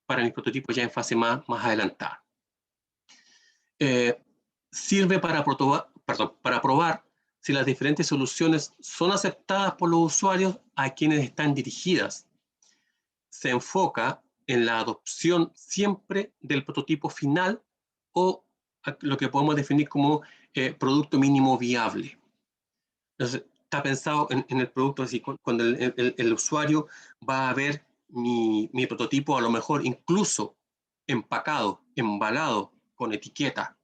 para mis prototipos ya en fase más adelantada. Sirve para probar si las diferentes soluciones son aceptadas por los usuarios a quienes están dirigidas. Se enfoca en la adopción siempre del prototipo final o lo que podemos definir como producto mínimo viable. Entonces, está pensado en el producto así, cuando el usuario va a ver mi prototipo a lo mejor incluso empacado, embalado, con etiqueta,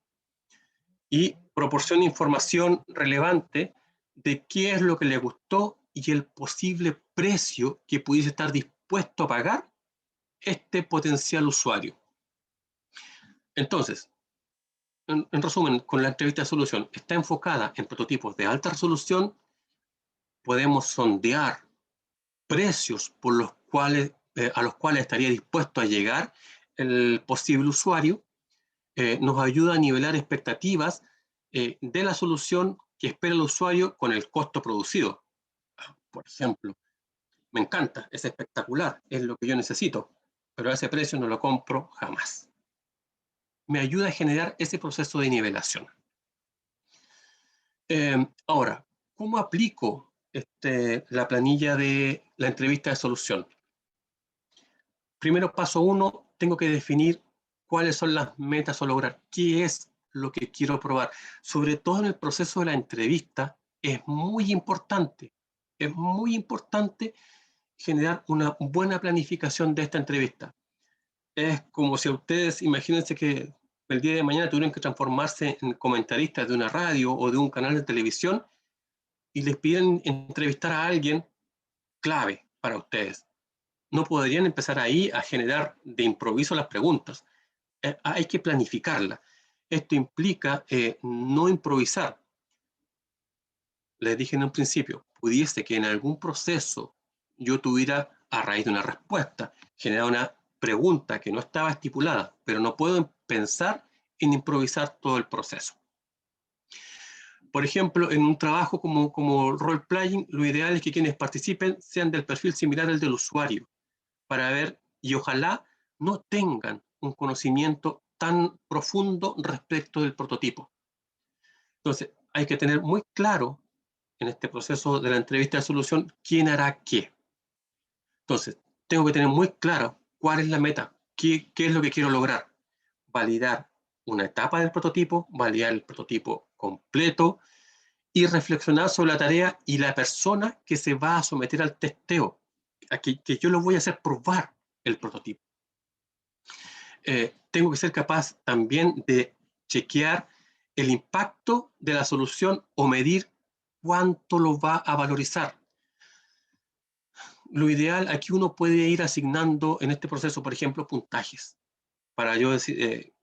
y proporciona información relevante de qué es lo que le gustó y el posible precio que pudiese estar dispuesto a pagar este potencial usuario. Entonces, en resumen, con la entrevista de solución, está enfocada en prototipos de alta resolución. Podemos sondear precios por los cuales, a los cuales estaría dispuesto a llegar el posible usuario. Nos ayuda a nivelar expectativas de la solución que espera el usuario con el costo producido. Por ejemplo, me encanta, es espectacular, es lo que yo necesito, pero a ese precio no lo compro jamás. Me ayuda a generar ese proceso de nivelación. Ahora, ¿cómo aplico la planilla de la entrevista de solución? Primero, paso 1, tengo que definir cuáles son las metas a lograr, qué es lo que quiero probar. Sobre todo en el proceso de la entrevista, es muy importante generar una buena planificación de esta entrevista. Es como si a ustedes, imagínense que el día de mañana tuvieran que transformarse en comentaristas de una radio o de un canal de televisión y les piden entrevistar a alguien clave para ustedes. No podrían empezar ahí a generar de improviso las preguntas. Hay que planificarla. Esto implica no improvisar. Les dije en un principio, pudiese que en algún proceso yo tuviera, a raíz de una respuesta, generar una pregunta que no estaba estipulada, pero no puedo pensar en improvisar todo el proceso. Por ejemplo, en un trabajo como role-playing, lo ideal es que quienes participen sean del perfil similar al del usuario, para ver, y ojalá no tengan un conocimiento tan profundo respecto del prototipo. Entonces, hay que tener muy claro en este proceso de la entrevista de solución quién hará qué. Entonces, tengo que tener muy claro cuál es la meta, qué es lo que quiero lograr. Validar una etapa del prototipo, validar el prototipo completo y reflexionar sobre la tarea y la persona que se va a someter al testeo, que yo lo voy a hacer probar el prototipo. Tengo que ser capaz también de chequear el impacto de la solución o medir cuánto lo va a valorizar. Lo ideal, aquí uno puede ir asignando en este proceso, por ejemplo, puntajes. Para yo decir,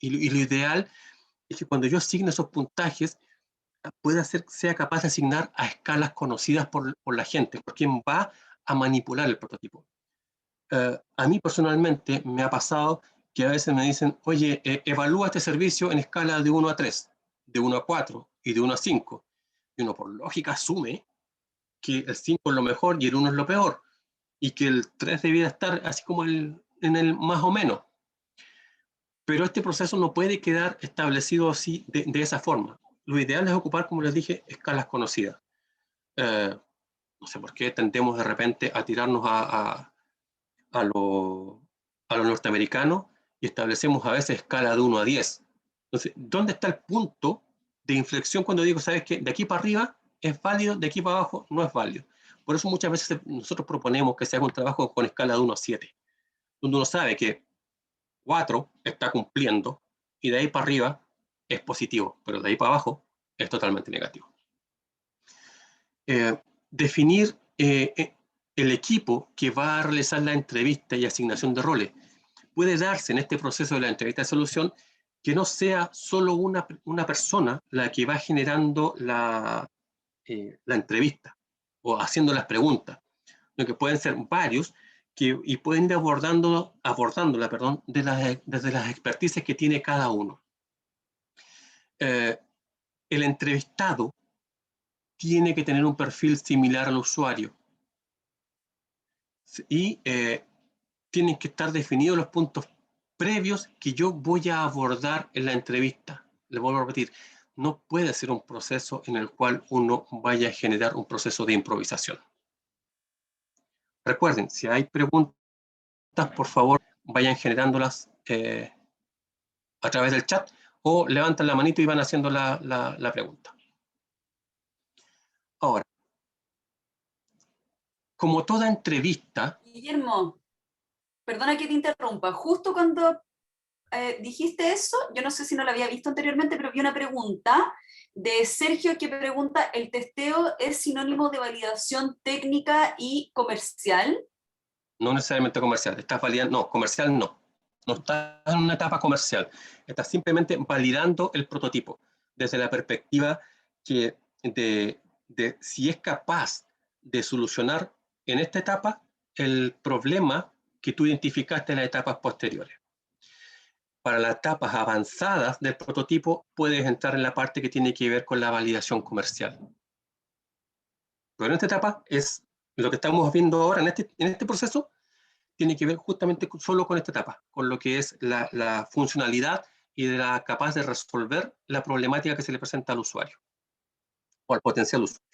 y lo ideal es que cuando yo asigne esos puntajes, sea capaz de asignar a escalas conocidas por la gente, por quien va a manipular el prototipo. A mí personalmente me ha pasado que a veces me dicen, oye, evalúa este servicio en escala de 1 a 3, de 1 a 4 y de 1 a 5. Y uno por lógica asume que el 5 es lo mejor y el 1 es lo peor, y que el 3 debiera estar así como en el más o menos. Pero este proceso no puede quedar establecido así de esa forma. Lo ideal es ocupar, como les dije, escalas conocidas. No sé por qué tendemos de repente a tirarnos a lo norteamericanos y establecemos a veces escala de 1 a 10. Entonces, ¿dónde está el punto de inflexión cuando digo, sabes que de aquí para arriba es válido, de aquí para abajo no es válido? Por eso muchas veces nosotros proponemos que se haga un trabajo con escala de 1 a 7, donde uno sabe que 4 está cumpliendo y de ahí para arriba es positivo, pero de ahí para abajo es totalmente negativo. Definir el equipo que va a realizar la entrevista y asignación de roles. Puede darse en este proceso de la entrevista de solución que no sea solo una persona la que va generando la entrevista o haciendo las preguntas, sino que pueden ser varios y pueden ir abordándola desde las expertices que tiene cada uno. El entrevistado tiene que tener un perfil similar al usuario y tienen que estar definidos los puntos previos que yo voy a abordar en la entrevista. Le vuelvo a repetir, no puede ser un proceso en el cual uno vaya a generar un proceso de improvisación. Recuerden, si hay preguntas, por favor, vayan generándolas a través del chat o levantan la manito y van haciendo la pregunta. Ahora, como toda entrevista... Guillermo, perdona que te interrumpa. Justo cuando dijiste eso, yo no sé si no lo había visto anteriormente, pero vi una pregunta de Sergio que pregunta, ¿el testeo es sinónimo de validación técnica y comercial? No necesariamente comercial, estás validando, no, comercial no. No estás en una etapa comercial, estás simplemente validando el prototipo desde la perspectiva de si es capaz de solucionar en esta etapa el problema que tú identificaste en las etapas posteriores. Para las etapas avanzadas del prototipo puedes entrar en la parte que tiene que ver con la validación comercial. Pero en esta etapa es lo que estamos viendo ahora en este proceso, tiene que ver justamente solo con esta etapa, con lo que es la funcionalidad y de la capaz de resolver la problemática que se le presenta al usuario o al potencial usuario.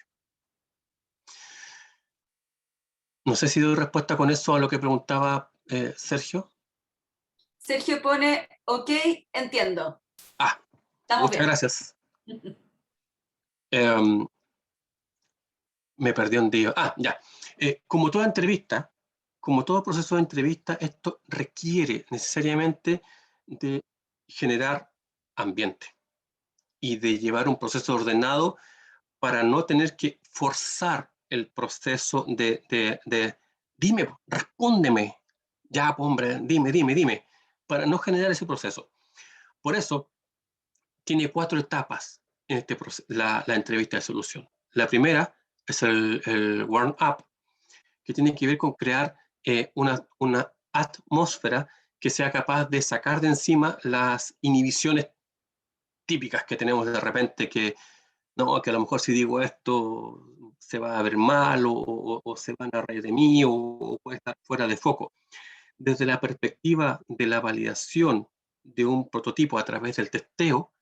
No sé si doy respuesta con eso a lo que preguntaba Sergio. Sergio pone, ok, entiendo. Estamos muchas bien. Gracias. Me perdí un día. Ya. Como toda entrevista, como todo proceso de entrevista, esto requiere necesariamente de generar ambiente y de llevar un proceso ordenado para no tener que forzar el proceso de dime, respóndeme, ya, hombre, dime, para no generar ese proceso. Por eso, tiene 4 etapas en este proceso, la entrevista de solución. La primera es el warm-up, que tiene que ver con crear una atmósfera que sea capaz de sacar de encima las inhibiciones típicas que tenemos de repente, que no, que a lo mejor si digo esto se va a ver mal o se van a reír de mí o puede estar fuera de foco. Desde la perspectiva de la validación de un prototipo a través del testeo,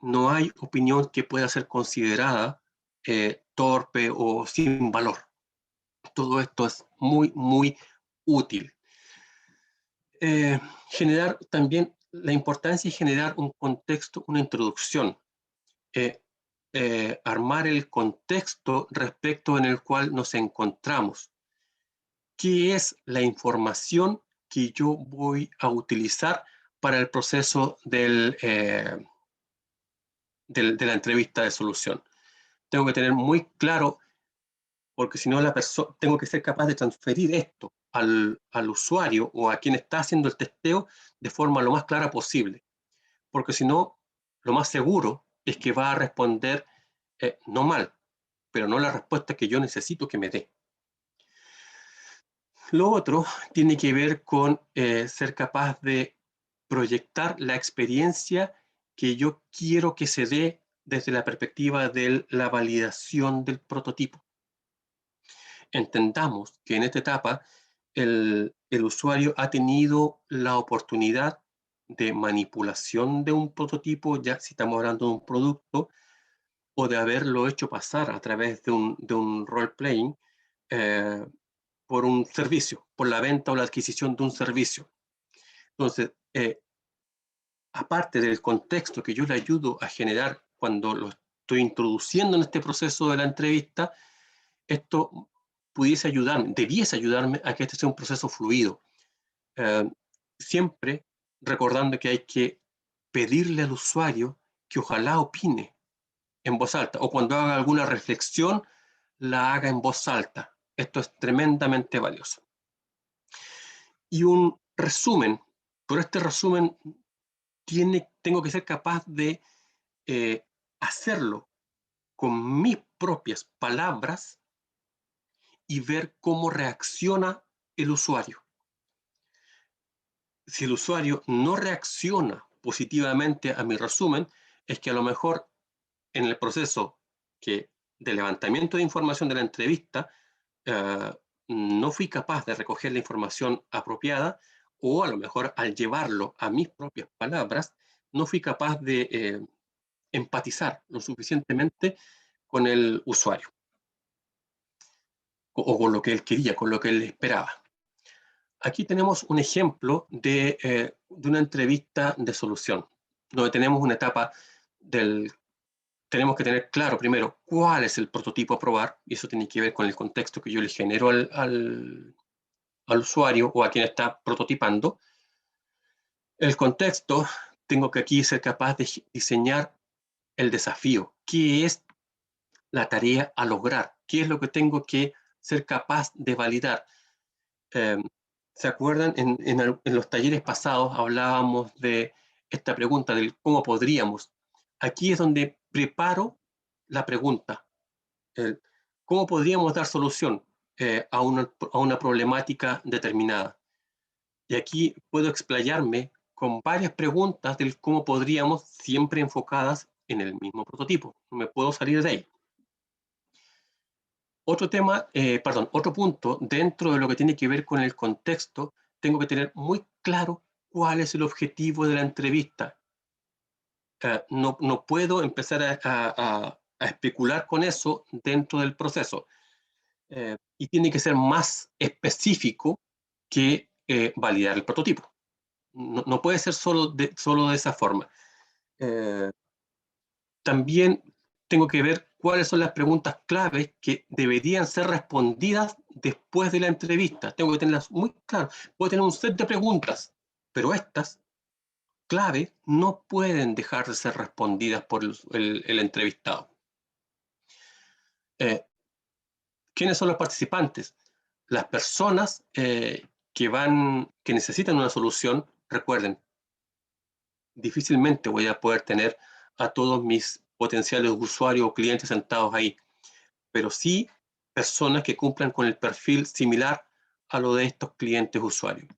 no hay opinión que pueda ser considerada torpe o sin valor. Todo esto es muy, muy útil. Generar también la importancia de generar un contexto, una introducción. Armar el contexto respecto en el cual nos encontramos. ¿Qué es la información que yo voy a utilizar para el proceso de la entrevista de solución? Tengo que tener muy claro, porque si no tengo que ser capaz de transferir esto al usuario o a quien está haciendo el testeo de forma lo más clara posible. Porque si no, lo más seguro es que va a responder no mal, pero no la respuesta que yo necesito que me dé. Lo otro tiene que ver con ser capaz de proyectar la experiencia que yo quiero que se dé desde la perspectiva de la validación del prototipo. Entendamos que en esta etapa el usuario ha tenido la oportunidad de manipulación de un prototipo, ya si estamos hablando de un producto, o de haberlo hecho pasar a través de un role-playing por un servicio, por la venta o la adquisición de un servicio. Entonces, aparte del contexto que yo le ayudo a generar cuando lo estoy introduciendo en este proceso de la entrevista, esto pudiese ayudarme, debiese ayudarme a que este sea un proceso fluido. Siempre recordando que hay que pedirle al usuario que ojalá opine en voz alta, o cuando haga alguna reflexión, la haga en voz alta. Esto es tremendamente valioso. Y un resumen, por este resumen tengo que ser capaz de hacerlo con mis propias palabras y ver cómo reacciona el usuario. Si el usuario no reacciona positivamente a mi resumen, es que a lo mejor en el proceso de levantamiento de información de la entrevista no fui capaz de recoger la información apropiada, o a lo mejor al llevarlo a mis propias palabras, no fui capaz de empatizar lo suficientemente con el usuario, o con lo que él quería, con lo que él esperaba. Aquí tenemos un ejemplo de una entrevista de solución, donde tenemos una etapa tenemos que tener claro primero cuál es el prototipo a probar, y eso tiene que ver con el contexto que yo le genero al usuario o a quien está prototipando. El contexto, tengo que aquí ser capaz de diseñar el desafío. ¿Qué es la tarea a lograr? ¿Qué es lo que tengo que ser capaz de validar? ¿Se acuerdan? En los talleres pasados hablábamos de esta pregunta del cómo podríamos. Aquí es donde preparo la pregunta. ¿Cómo podríamos dar solución a una problemática determinada? Y aquí puedo explayarme con varias preguntas del cómo podríamos, siempre enfocadas en el mismo prototipo. No me puedo salir de ahí. Otro punto, dentro de lo que tiene que ver con el contexto, tengo que tener muy claro cuál es el objetivo de la entrevista. No puedo empezar a especular con eso dentro del proceso. Y tiene que ser más específico que validar el prototipo. No puede ser solo de esa forma. También tengo que ver cuáles son las preguntas claves que deberían ser respondidas después de la entrevista. Tengo que tenerlas muy claras. Puedo tener un set de preguntas, pero estas claves no pueden dejar de ser respondidas por el entrevistado. ¿Quiénes son los participantes? Las personas que necesitan una solución. Recuerden, difícilmente voy a poder tener a todos mis potenciales usuarios o clientes sentados ahí, pero sí personas que cumplan con el perfil similar a lo de estos clientes usuarios.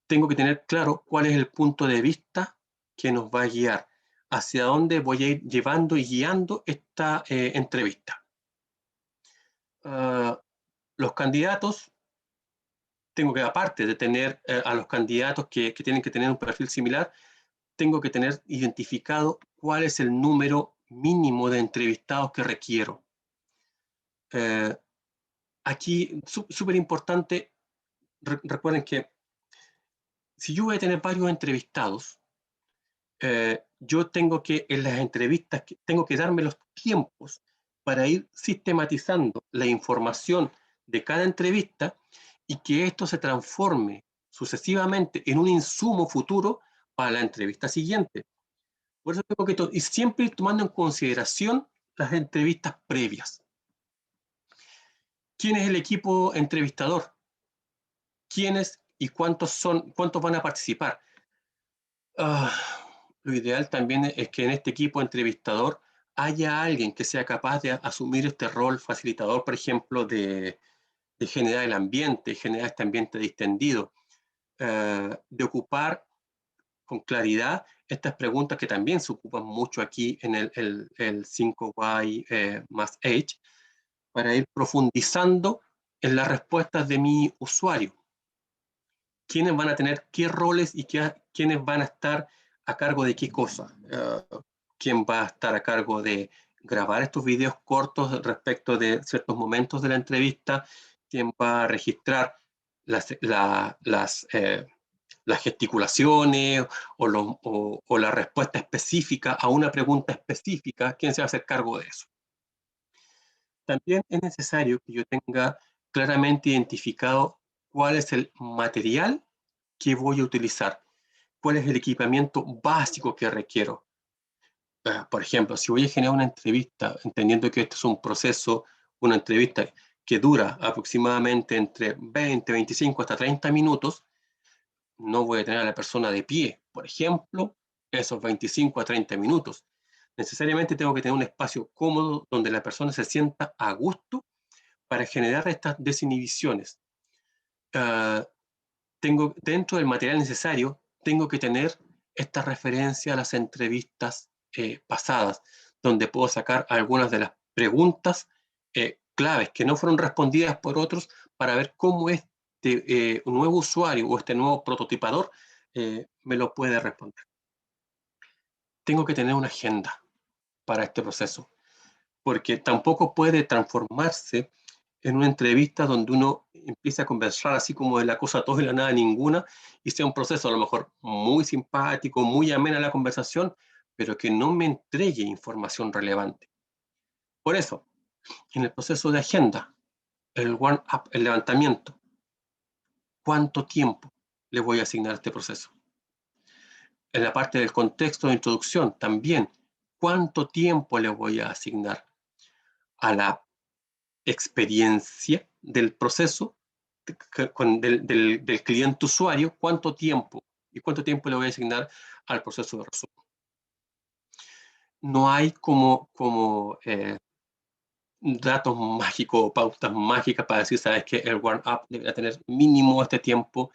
Tengo que tener claro cuál es el punto de vista que nos va a guiar, hacia dónde voy a ir llevando y guiando esta entrevista. Los candidatos, tengo que, aparte de tener a los candidatos que tienen que tener un perfil similar, tengo que tener identificado cuál es el número mínimo de entrevistados que requiero. Aquí, súper importante, recuerden que si yo voy a tener varios entrevistados, yo tengo que, en las entrevistas, tengo que darme los tiempos para ir sistematizando la información de cada entrevista y que esto se transforme sucesivamente en un insumo futuro para la entrevista siguiente. Por eso tengo que y siempre ir tomando en consideración las entrevistas previas. ¿Quién es el equipo entrevistador? ¿Quiénes y cuántos van a participar? Lo ideal también es que en este equipo entrevistador haya alguien que sea capaz de asumir este rol facilitador, por ejemplo, de generar el ambiente, generar este ambiente distendido, de ocupar con claridad estas preguntas que también se ocupan mucho aquí en el 5Y más H, para ir profundizando en las respuestas de mi usuario. ¿Quiénes van a tener qué roles y quiénes van a estar a cargo de qué cosa? ¿Quién va a estar a cargo de grabar estos videos cortos respecto de ciertos momentos de la entrevista? ¿Quién va a registrar las gesticulaciones o la respuesta específica a una pregunta específica? ¿Quién se va a hacer cargo de eso? También es necesario que yo tenga claramente identificado cuál es el material que voy a utilizar, cuál es el equipamiento básico que requiero. Por ejemplo, si voy a generar una entrevista, entendiendo que esto es un proceso, una entrevista que dura aproximadamente entre 20, 25 hasta 30 minutos, no voy a tener a la persona de pie, por ejemplo, esos 25 a 30 minutos. Necesariamente tengo que tener un espacio cómodo donde la persona se sienta a gusto para generar estas desinhibiciones. Dentro del material necesario, tengo que tener esta referencia a las entrevistas pasadas, donde puedo sacar algunas de las preguntas claves que no fueron respondidas por otros para ver cómo este nuevo usuario o este nuevo prototipador me lo puede responder. Tengo que tener una agenda para este proceso, porque tampoco puede transformarse en una entrevista donde uno empieza a conversar así como de la cosa todo y la nada ninguna, y sea un proceso a lo mejor muy simpático, muy amena la conversación, pero que no me entregue información relevante. Por eso, en el proceso de agenda, el one-up, el levantamiento, ¿cuánto tiempo le voy a asignar a este proceso? En la parte del contexto de introducción, también, ¿cuánto tiempo le voy a asignar a la experiencia del proceso del cliente usuario? ¿Cuánto tiempo? ¿Y cuánto tiempo le voy a asignar al proceso de resumen? No hay como datos mágicos o pautas mágicas para decir, sabes que el warm-up debería tener mínimo este tiempo,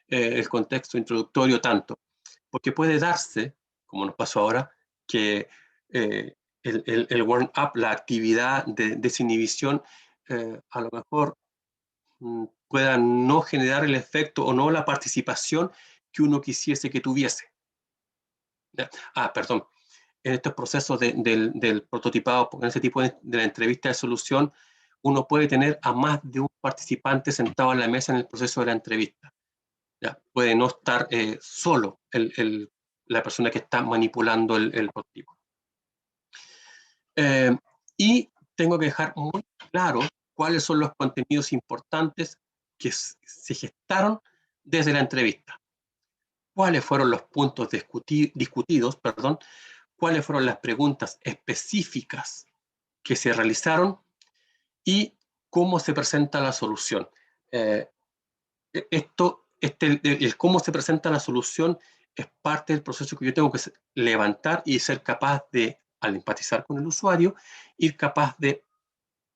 el contexto introductorio tanto, porque puede darse, como nos pasó ahora, que el warm-up, la actividad de desinhibición, a lo mejor pueda no generar el efecto o no la participación que uno quisiese que tuviese. Perdón. En estos procesos del prototipado, en ese tipo de la entrevista de solución, uno puede tener a más de un participante sentado en la mesa en el proceso de la entrevista. ¿Ya? Puede no estar solo la persona que está manipulando el prototipo. Y tengo que dejar muy claro cuáles son los contenidos importantes que se gestaron desde la entrevista. Cuáles fueron los puntos discutidos, cuáles fueron las preguntas específicas que se realizaron y cómo se presenta la solución. El cómo se presenta la solución es parte del proceso que yo tengo que levantar y ser capaz de, al empatizar con el usuario,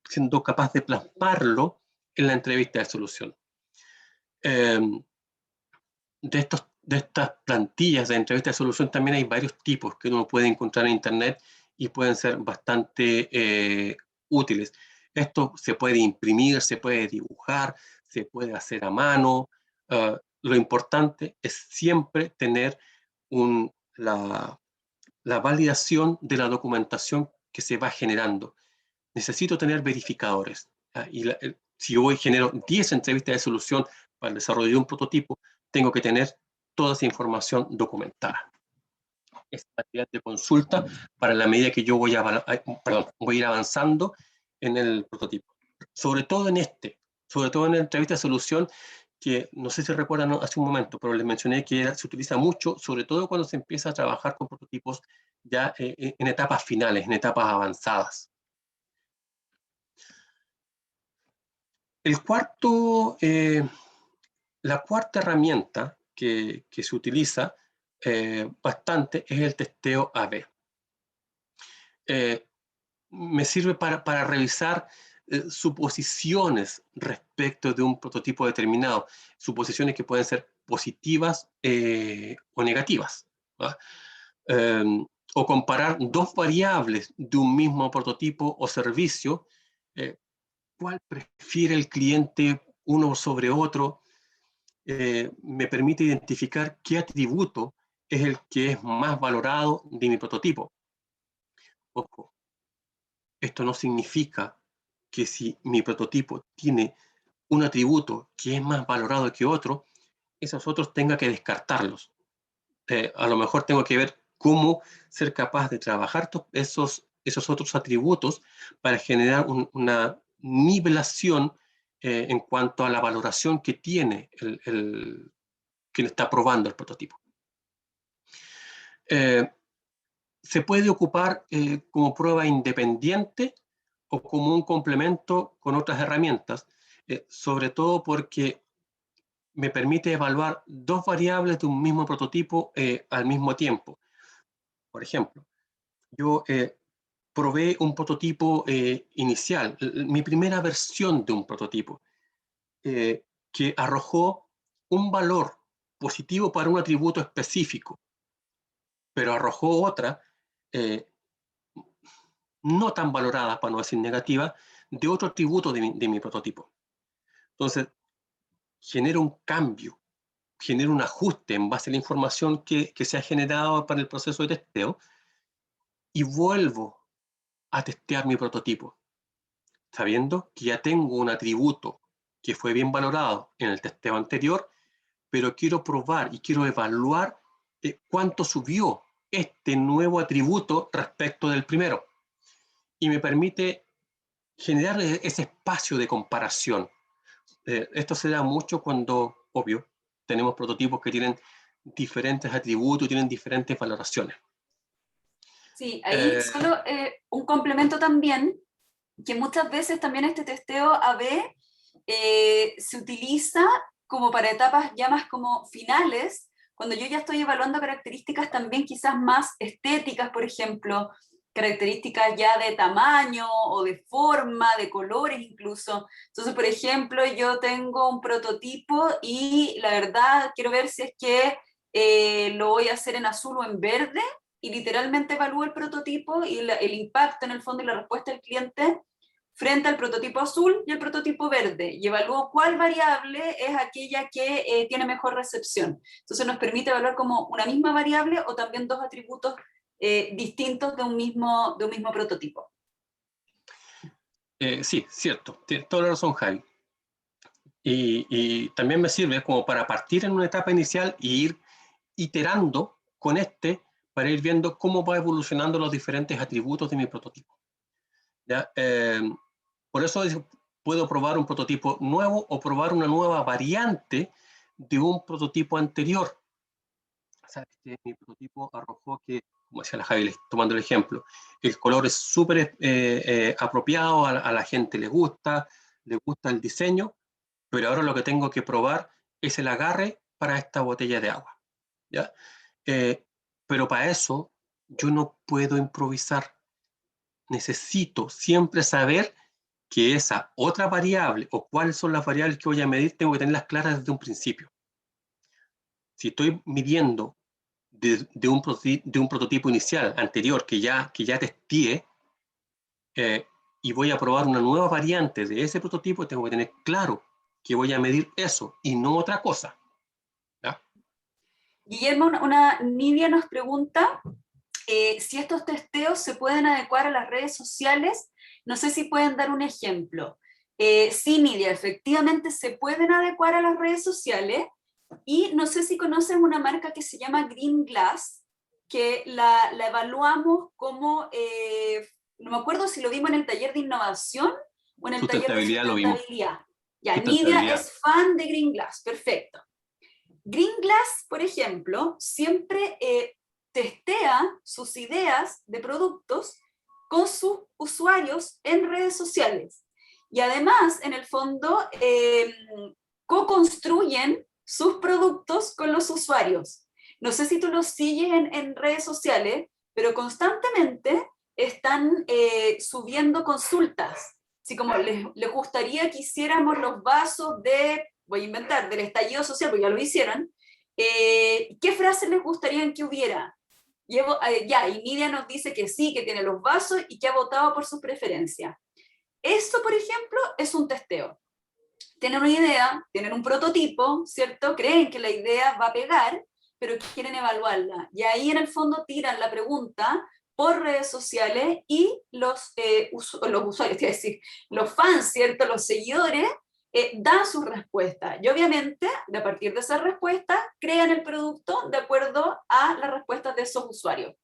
siendo capaz de plasmarlo en la entrevista de solución. De estas plantillas de entrevista de solución también hay varios tipos que uno puede encontrar en internet y pueden ser bastante útiles. Esto se puede imprimir, se puede dibujar, se puede hacer a mano. Lo importante es siempre tener la validación de la documentación que se va generando. Necesito tener verificadores. Si yo genero 10 entrevistas de solución para el desarrollo de un prototipo, tengo que tener toda esa información documentada. Es material de consulta para la medida que yo voy a ir avanzando en el prototipo. Sobre todo en la entrevista de solución, que no sé si recuerdan hace un momento, pero les mencioné que se utiliza mucho, sobre todo cuando se empieza a trabajar con prototipos ya en etapas finales, en etapas avanzadas. La cuarta herramienta que se utiliza bastante es el testeo A/B. Me sirve para revisar suposiciones respecto de un prototipo determinado, suposiciones que pueden ser positivas o negativas, o comparar dos variables de un mismo prototipo o servicio, cuál prefiere el cliente uno sobre otro. Me permite identificar qué atributo es el que es más valorado de mi prototipo. Ojo, esto no significa que si mi prototipo tiene un atributo que es más valorado que otro, esos otros tenga que descartarlos. A lo mejor tengo que ver cómo ser capaz de trabajar esos otros atributos para generar una nivelación en cuanto a la valoración que tiene quien está probando el prototipo. Se puede ocupar como prueba independiente o como un complemento con otras herramientas, sobre todo porque me permite evaluar dos variables de un mismo prototipo al mismo tiempo. Por ejemplo, yo probé un prototipo inicial, mi primera versión de un prototipo, que arrojó un valor positivo para un atributo específico, pero arrojó otra no tan valorada, para no decir negativa, de otro atributo de mi prototipo. Entonces, genero un cambio, genero un ajuste en base a la información que se ha generado para el proceso de testeo y vuelvo a testear mi prototipo, sabiendo que ya tengo un atributo que fue bien valorado en el testeo anterior, pero quiero probar y quiero evaluar cuánto subió este nuevo atributo respecto del primero. Y me permite generar ese espacio de comparación. Esto se da mucho cuando, obvio, tenemos prototipos que tienen diferentes atributos, tienen diferentes valoraciones. Sí, ahí solo un complemento también, que muchas veces también este testeo A/B se utiliza como para etapas ya más como finales, cuando yo ya estoy evaluando características también quizás más estéticas, por ejemplo, características ya de tamaño o de forma, de colores incluso. Entonces, por ejemplo, yo tengo un prototipo y la verdad quiero ver si es que lo voy a hacer en azul o en verde, y literalmente evalúo el prototipo y el impacto en el fondo y la respuesta del cliente frente al prototipo azul y el prototipo verde, y evalúo cuál variable es aquella que tiene mejor recepción. Entonces nos permite evaluar como una misma variable o también dos atributos distintos de un mismo prototipo. Sí, cierto, tienes toda la razón, Javi. Y también me sirve como para partir en una etapa inicial e ir iterando con para ir viendo cómo va evolucionando los diferentes atributos de mi prototipo. ¿ya? Por eso puedo probar un prototipo nuevo o probar una nueva variante de un prototipo anterior. ¿Sabes qué? Mi prototipo arrojó que, como decía la Javi, tomando el ejemplo, el color es súper apropiado, a la gente le gusta el diseño, pero ahora lo que tengo que probar es el agarre para esta botella de agua, ¿ya? Pero para eso yo no puedo improvisar. Necesito siempre saber que esa otra variable o cuáles son las variables que voy a medir, tengo que tenerlas claras desde un principio. Si estoy midiendo de un prototipo inicial anterior que ya testé, y voy a probar una nueva variante de ese prototipo, tengo que tener claro que voy a medir eso y no otra cosa. ¿Ya? Guillermo, Nidia nos pregunta si estos testeos se pueden adecuar a las redes sociales. No sé si pueden dar un ejemplo. Sí, Nidia, efectivamente se pueden adecuar a las redes sociales, y no sé si conoces una marca que se llama Green Glass, que la evaluamos como, no me acuerdo si lo vimos en el taller de innovación o en el taller de Sustentabilidad lo vimos. sustentabilidad. Ya, Nidia es fan de Green Glass, perfecto. Green Glass, por ejemplo, siempre testea sus ideas de productos con sus usuarios en redes sociales. Y además, en el fondo, co-construyen sus productos con los usuarios. No sé si tú los sigues en redes sociales, pero constantemente están subiendo consultas. Así como les gustaría que hiciéramos los vasos de, voy a inventar, del estallido social, porque ya lo hicieron. ¿Qué frases les gustaría que hubiera? Y Nidia nos dice que sí, que tiene los vasos y que ha votado por su preferencia. Esto, por ejemplo, es un testeo. Tienen una idea, tienen un prototipo, ¿cierto? Creen que la idea va a pegar, pero quieren evaluarla. Y ahí en el fondo tiran la pregunta por redes sociales y los usuarios, es decir, los fans, ¿cierto? Los seguidores dan sus respuestas. Y obviamente, a partir de esas respuestas, crean el producto de acuerdo a las respuestas de esos usuarios.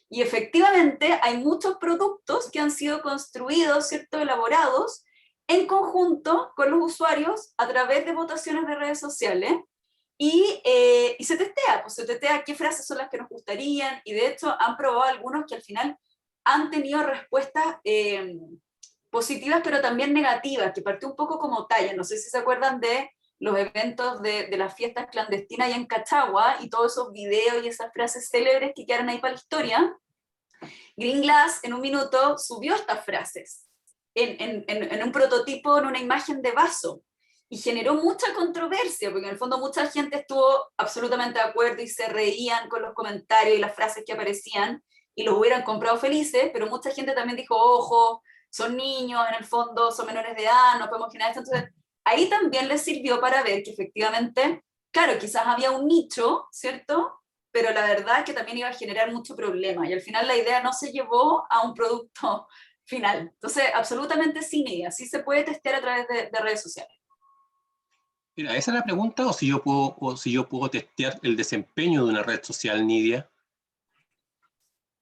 Y efectivamente hay muchos productos que han sido construidos, ¿cierto? Elaborados en conjunto con los usuarios a través de votaciones de redes sociales, y se testea qué frases son las que nos gustarían, y de hecho han probado algunos que al final han tenido respuestas positivas, pero también negativas, que partió un poco como talla. No sé si se acuerdan de los eventos de las fiestas clandestinas allá en Cachagua, y todos esos videos y esas frases célebres que quedaron ahí para la historia. Green Glass en un minuto subió estas frases en un prototipo, en una imagen de vaso, y generó mucha controversia, porque en el fondo mucha gente estuvo absolutamente de acuerdo y se reían con los comentarios y las frases que aparecían, y los hubieran comprado felices, pero mucha gente también dijo, ojo, son niños, en el fondo son menores de edad, no podemos generar esto. Entonces, ahí también les sirvió para ver que efectivamente, claro, quizás había un nicho, ¿cierto? Pero la verdad es que también iba a generar mucho problema, y al final la idea no se llevó a un producto final. Entonces, absolutamente sin idea, sí se puede testear a través de redes sociales. Mira, esa es la pregunta, o si yo puedo testear el desempeño de una red social, Nidia.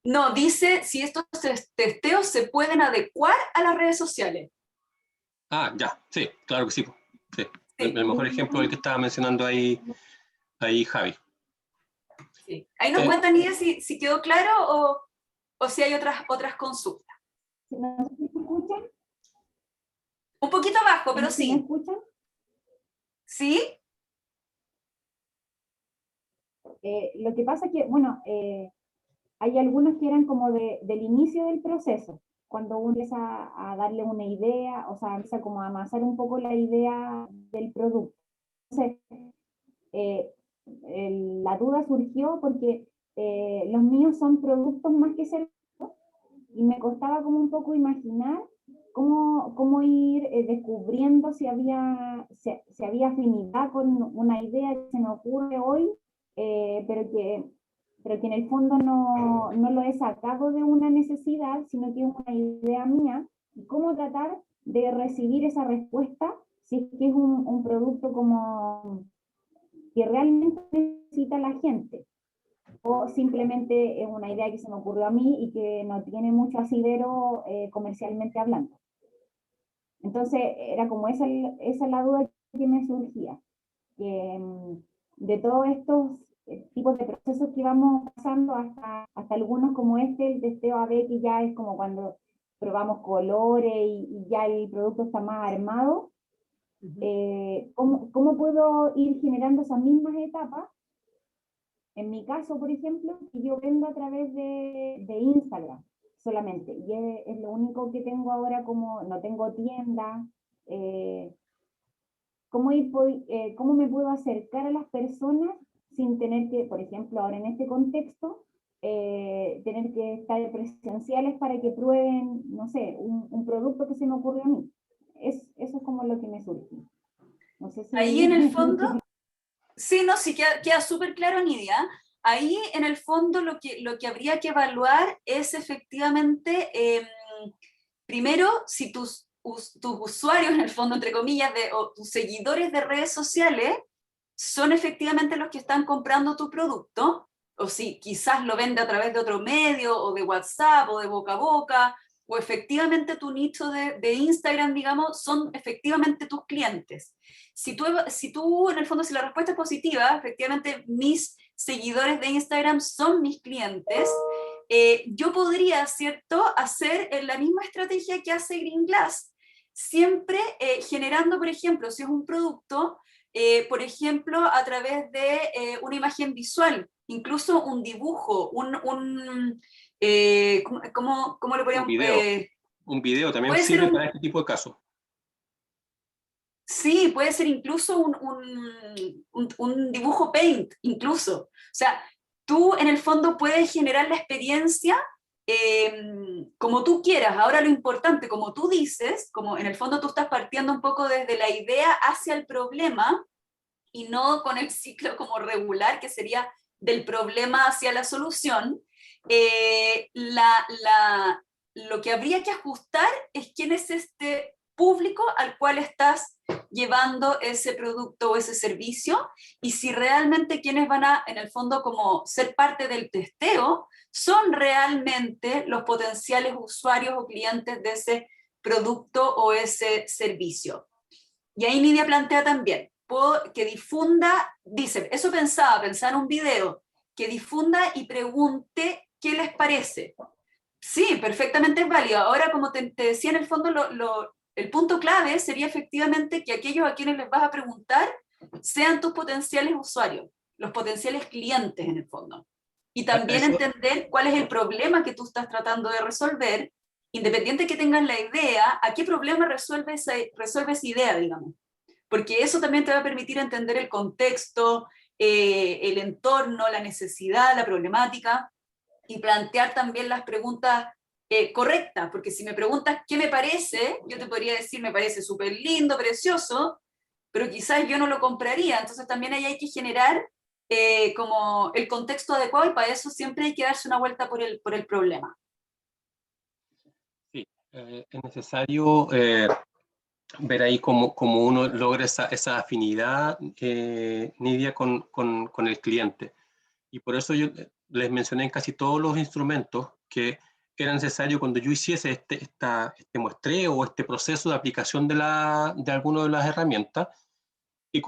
No, dice si estos testeos se pueden adecuar a las redes sociales. Ah, ya, sí, claro que sí. Sí. Sí. El mejor ejemplo es el que estaba mencionando ahí Javi. Sí. Ahí nos cuentan, Nidia, si quedó claro o si hay otras consultas. ¿No se escuchan? Un poquito abajo, pero sí. ¿Me escuchan? ¿Sí? Lo que pasa es que, bueno, hay algunos que eran como del inicio del proceso, cuando uno empieza a darle una idea, o sea, empieza como a amasar un poco la idea del producto. Entonces, la duda surgió porque los míos son productos más que servicios, y me costaba como un poco imaginar cómo ir descubriendo si había afinidad con una idea que se me ocurre hoy, pero que en el fondo no lo he sacado de una necesidad, sino que es una idea mía, y cómo tratar de recibir esa respuesta si es que es un producto como que realmente necesita la gente. o simplemente es una idea que se me ocurrió a mí y que no tiene mucho asidero comercialmente hablando. Entonces, era como esa es la duda que me surgía, que de todos estos tipos de procesos que vamos pasando hasta algunos como este, el testeo AB, que ya es como cuando probamos colores y ya el producto está más armado, ¿cómo puedo ir generando esas mismas etapas? En mi caso, por ejemplo, que yo vendo a través de Instagram solamente, y es lo único que tengo ahora, como no tengo tienda. ¿Cómo me puedo acercar a las personas sin tener que, por ejemplo, ahora en este contexto, tener que estar presenciales para que prueben, no sé, un producto que se me ocurrió a mí? Eso es como lo que me surge. No sé si... Ahí en el fondo, sí, no, sí, queda súper claro, Nidia. Ahí en el fondo lo que habría que evaluar es efectivamente, primero, si tus usuarios, en el fondo, entre comillas, o tus seguidores de redes sociales son efectivamente los que están comprando tu producto, o si quizás lo vende a través de otro medio, o de WhatsApp, o de boca a boca, o efectivamente tu nicho de Instagram, digamos, son efectivamente tus clientes. Si tú, en el fondo, si la respuesta es positiva, efectivamente mis seguidores de Instagram son mis clientes, yo podría, ¿cierto?, hacer la misma estrategia que hace Green Glass, siempre generando, por ejemplo, si es un producto, por ejemplo, a través de una imagen visual, incluso un dibujo, ¿cómo le podríamos...? Un video también puede ser sirve para este tipo de casos. Sí, puede ser incluso un dibujo paint, incluso. O sea, tú en el fondo puedes generar la experiencia como tú quieras. Ahora lo importante, como tú dices, como en el fondo tú estás partiendo un poco desde la idea hacia el problema y no con el ciclo como regular, que sería del problema hacia la solución, lo que habría que ajustar es quién es este público al cual estás llevando ese producto o ese servicio, y si realmente quienes van a, en el fondo, como ser parte del testeo, son realmente los potenciales usuarios o clientes de ese producto o ese servicio. Y ahí Nidia plantea también, que difunda, dice, eso pensaba un video, que difunda y pregunte qué les parece. Sí, perfectamente es válido. Ahora, como te decía, en el fondo, el punto clave sería efectivamente que aquellos a quienes les vas a preguntar sean tus potenciales usuarios, los potenciales clientes en el fondo. Y también entender cuál es el problema que tú estás tratando de resolver, independiente que tengas la idea, a qué problema resuelve esa idea, digamos. Porque eso también te va a permitir entender el contexto, el entorno, la necesidad, la problemática, y plantear también las preguntas correctas, porque si me preguntas qué me parece, yo te podría decir, me parece súper lindo, precioso, pero quizás yo no lo compraría. Entonces también ahí hay que generar como el contexto adecuado, y para eso siempre hay que darse una vuelta por el problema. Sí, es necesario ver ahí cómo uno logra esa afinidad, Nidia, con el cliente. Y por eso yo les mencioné en casi todos los instrumentos que era necesario, cuando yo hiciese este muestreo o este proceso de aplicación de alguna de las herramientas, que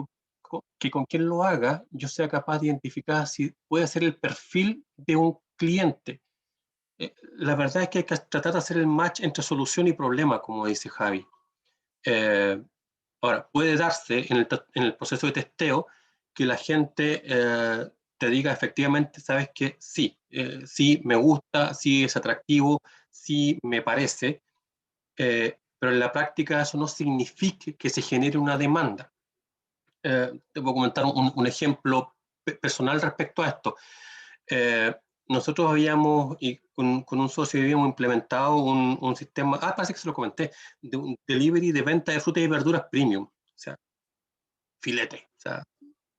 con quien lo haga yo sea capaz de identificar si puede ser el perfil de un cliente. La verdad es que hay que tratar de hacer el match entre solución y problema, como dice Javi. Ahora, puede darse en el proceso de testeo que la gente te diga efectivamente, sabes que sí, sí me gusta, sí es atractivo, sí me parece, pero en la práctica eso no significa que se genere una demanda. Te voy a comentar un ejemplo personal respecto a esto. Nosotros habíamos, y con un socio habíamos implementado un sistema, parece que se lo comenté, de un delivery de venta de frutas y verduras premium, o sea, filete, o sea,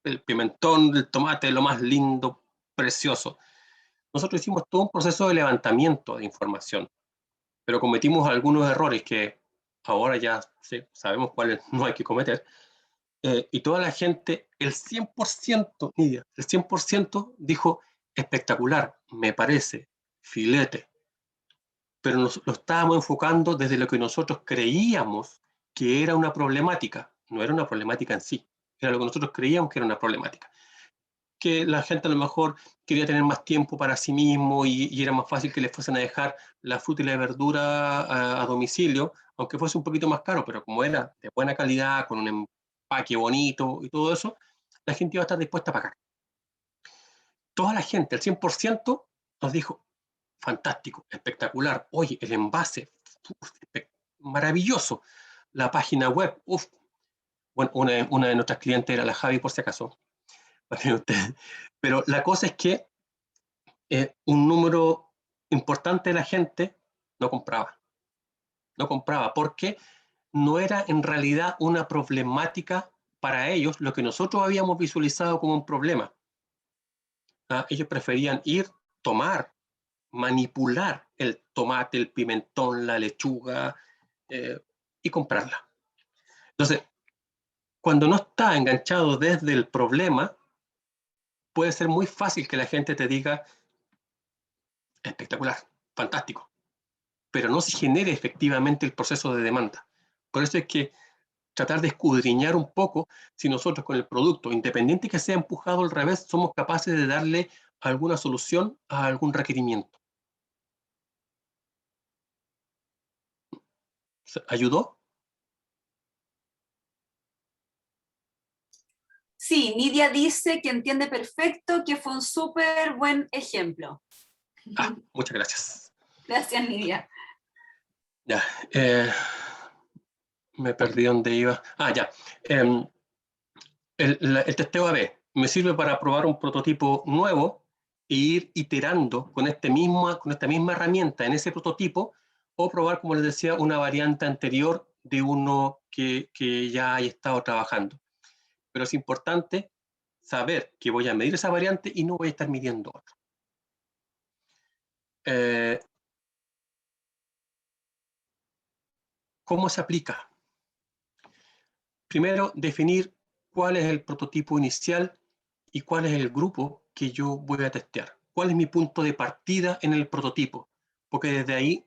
el pimentón, el tomate, lo más lindo, precioso. Nosotros hicimos todo un proceso de levantamiento de información, pero cometimos algunos errores que ahora ya sabemos cuáles no hay que cometer, y toda la gente, el 100%, Nidia, el 100% dijo, espectacular, me parece, filete, pero lo estábamos enfocando desde lo que nosotros creíamos que era una problemática. No era una problemática en sí, era lo que nosotros creíamos que era una problemática. Que la gente a lo mejor quería tener más tiempo para sí mismo y era más fácil que les fuesen a dejar la fruta y la verdura a domicilio, aunque fuese un poquito más caro, pero como era de buena calidad, con un empaque bonito y todo eso, la gente iba a estar dispuesta a pagar. Toda la gente, el 100%, nos dijo, fantástico, espectacular, oye, el envase, maravilloso, la página web, uff. Bueno, una de nuestras clientes era la Javi, por si acaso. Pero la cosa es que un número importante de la gente no compraba. No compraba porque no era en realidad una problemática para ellos lo que nosotros habíamos visualizado como un problema. Ellos preferían ir, tomar, manipular el tomate, el pimentón, la lechuga y comprarla. Entonces, cuando no está enganchado desde el problema, puede ser muy fácil que la gente te diga, espectacular, fantástico, pero no se genere efectivamente el proceso de demanda. Por eso es que tratar de escudriñar un poco si nosotros con el producto, independiente que sea empujado al revés, somos capaces de darle alguna solución a algún requerimiento. ¿Ayudó? Sí, Nidia dice que entiende perfecto, que fue un súper buen ejemplo. Muchas gracias. Gracias, Nidia. Ya, me perdí dónde iba. Ya. El testeo AB me sirve para probar un prototipo nuevo e ir iterando con esta misma herramienta en ese prototipo, o probar, como les decía, una variante anterior de uno que ya haya estado trabajando. Pero es importante saber que voy a medir esa variante y no voy a estar midiendo otra. ¿Cómo se aplica? Primero, definir cuál es el prototipo inicial y cuál es el grupo que yo voy a testear. ¿Cuál es mi punto de partida en el prototipo? Porque desde ahí,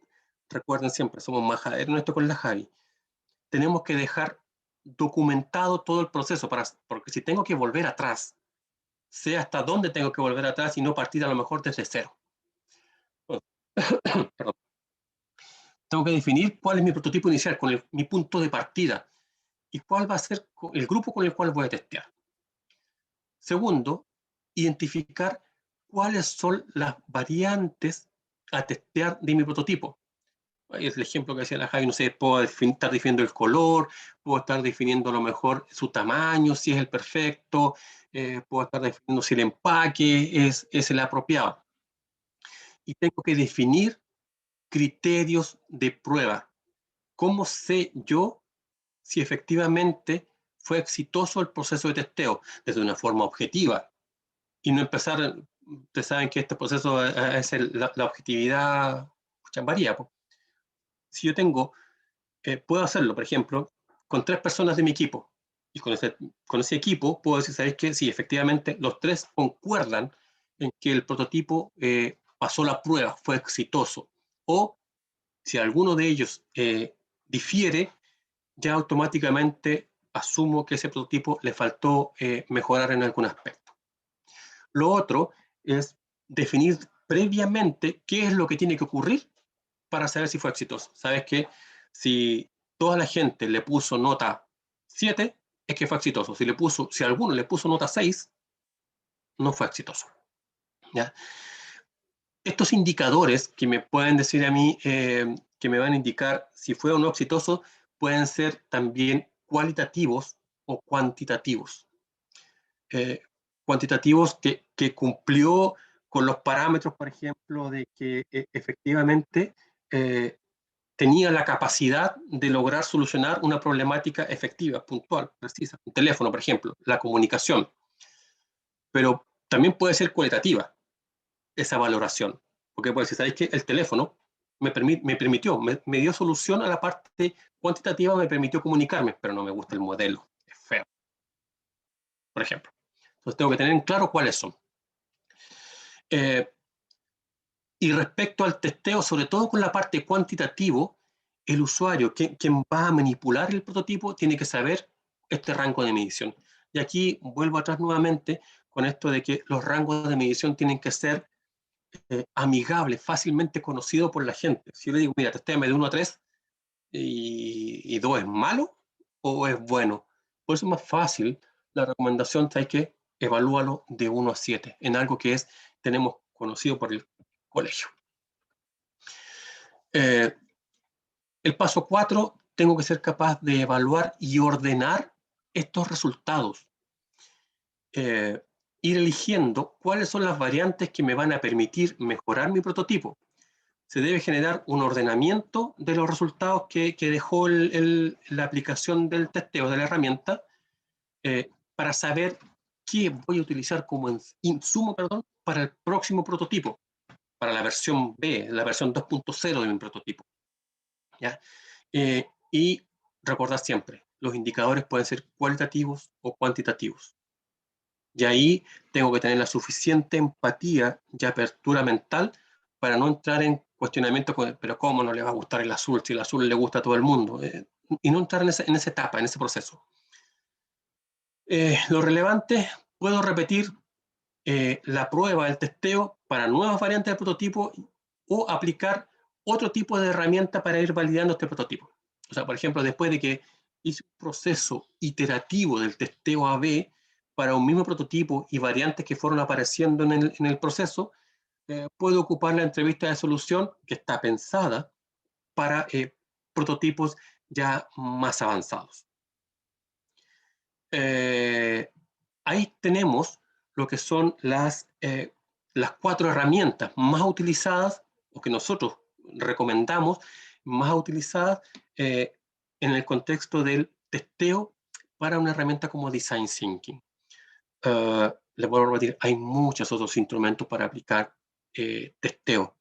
recuerden siempre, somos majaderos en esto con la Javi, tenemos que dejar documentado todo el proceso, porque si tengo que volver atrás, sé hasta dónde tengo que volver atrás y no partir a lo mejor desde cero. Perdón. Tengo que definir cuál es mi prototipo inicial, mi punto de partida, y cuál va a ser el grupo con el cual voy a testear. Segundo, identificar cuáles son las variantes a testear de mi prototipo. Ahí es el ejemplo que decía la Javi, no sé, puedo estar definiendo el color, puedo estar definiendo a lo mejor su tamaño, si es el perfecto, puedo estar definiendo si el empaque es el apropiado. Y tengo que definir criterios de prueba. ¿Cómo sé yo si efectivamente fue exitoso el proceso de testeo? Desde una forma objetiva, y no empezar, ustedes saben que este proceso es la objetividad varía. Si yo puedo hacerlo, por ejemplo, con 3 personas de mi equipo, y con ese equipo puedo decir, ¿sabéis qué? Sí, efectivamente, los 3 concuerdan en que el prototipo pasó la prueba, fue exitoso. O si alguno de ellos difiere, ya automáticamente asumo que ese prototipo le faltó mejorar en algún aspecto. Lo otro es definir previamente qué es lo que tiene que ocurrir para saber si fue exitoso. Sabes que si toda la gente le puso nota 7, es que fue exitoso. Si alguno le puso nota 6, no fue exitoso. ¿Ya? Estos indicadores que me pueden decir a mí, que me van a indicar si fue o no exitoso, pueden ser también cualitativos o cuantitativos. Cuantitativos que cumplió con los parámetros, por ejemplo, de que efectivamente tenía la capacidad de lograr solucionar una problemática efectiva, puntual, precisa. Un teléfono, por ejemplo, la comunicación. Pero también puede ser cualitativa esa valoración, porque puede decir, ¿sabéis qué? El teléfono me dio solución a la parte cuantitativa, me permitió comunicarme, pero no me gusta el modelo, es feo, por ejemplo. Entonces tengo que tener en claro cuáles son. Y respecto al testeo, sobre todo con la parte cuantitativo, el usuario, quien va a manipular el prototipo, tiene que saber este rango de medición. Y aquí vuelvo atrás nuevamente con esto de que los rangos de medición tienen que ser amigables, fácilmente conocidos por la gente. Si yo le digo, mira, testéame de 1 a 3 y 2 es malo o es bueno. Por eso es más fácil la recomendación, es que evalúalo de 1 a 7 en algo que tenemos conocido por el colegio. El paso 4, tengo que ser capaz de evaluar y ordenar estos resultados. Ir eligiendo cuáles son las variantes que me van a permitir mejorar mi prototipo. Se debe generar un ordenamiento de los resultados que dejó la aplicación del testeo de la herramienta para saber qué voy a utilizar como insumo para el próximo prototipo, para la versión B, la versión 2.0 de mi prototipo. ¿Ya? Y recordar siempre, los indicadores pueden ser cualitativos o cuantitativos. Y ahí tengo que tener la suficiente empatía y apertura mental para no entrar en cuestionamiento con, pero ¿cómo no le va a gustar el azul si el azul le gusta a todo el mundo? Y no entrar en esa etapa, en ese proceso. Lo relevante, puedo repetir la prueba, el testeo para nuevas variantes del prototipo o aplicar otro tipo de herramienta para ir validando este prototipo. O sea, por ejemplo, después de que hice un proceso iterativo del testeo A/B para un mismo prototipo y variantes que fueron apareciendo en el proceso, puedo ocupar la entrevista de solución que está pensada para prototipos ya más avanzados. Ahí tenemos lo que son las 4 herramientas más utilizadas o que nosotros recomendamos más utilizadas en el contexto del testeo para una herramienta como Design Thinking. Les vuelvo a repetir, hay muchos otros instrumentos para aplicar testeo.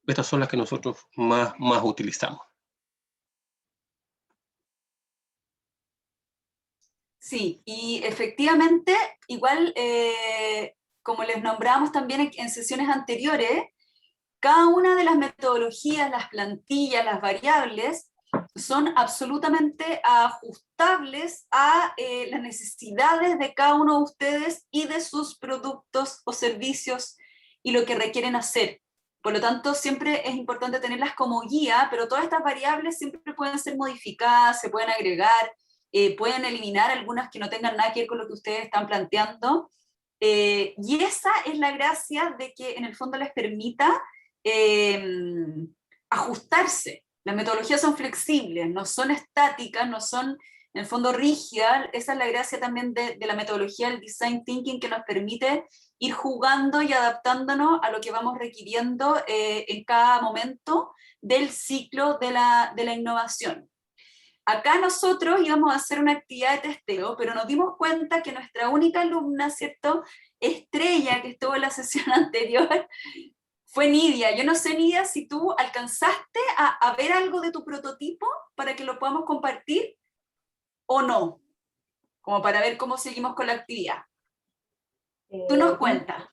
Estas son las que nosotros más utilizamos. Sí, y efectivamente, igual, como les nombramos también en sesiones anteriores, cada una de las metodologías, las plantillas, las variables, son absolutamente ajustables a las necesidades de cada uno de ustedes y de sus productos o servicios y lo que requieren hacer. Por lo tanto, siempre es importante tenerlas como guía, pero todas estas variables siempre pueden ser modificadas, se pueden agregar, pueden eliminar algunas que no tengan nada que ver con lo que ustedes están planteando. Y esa es la gracia de que en el fondo les permita ajustarse. Las metodologías son flexibles, no son estáticas, no son en el fondo rígidas. Esa es la gracia también de la metodología del design thinking, que nos permite ir jugando y adaptándonos a lo que vamos requiriendo en cada momento del ciclo de la innovación. Acá nosotros íbamos a hacer una actividad de testeo, pero nos dimos cuenta que nuestra única alumna, ¿cierto?, estrella que estuvo en la sesión anterior, fue Nidia. Yo no sé, Nidia, si tú alcanzaste a ver algo de tu prototipo para que lo podamos compartir o no, como para ver cómo seguimos con la actividad. Tú nos cuentas.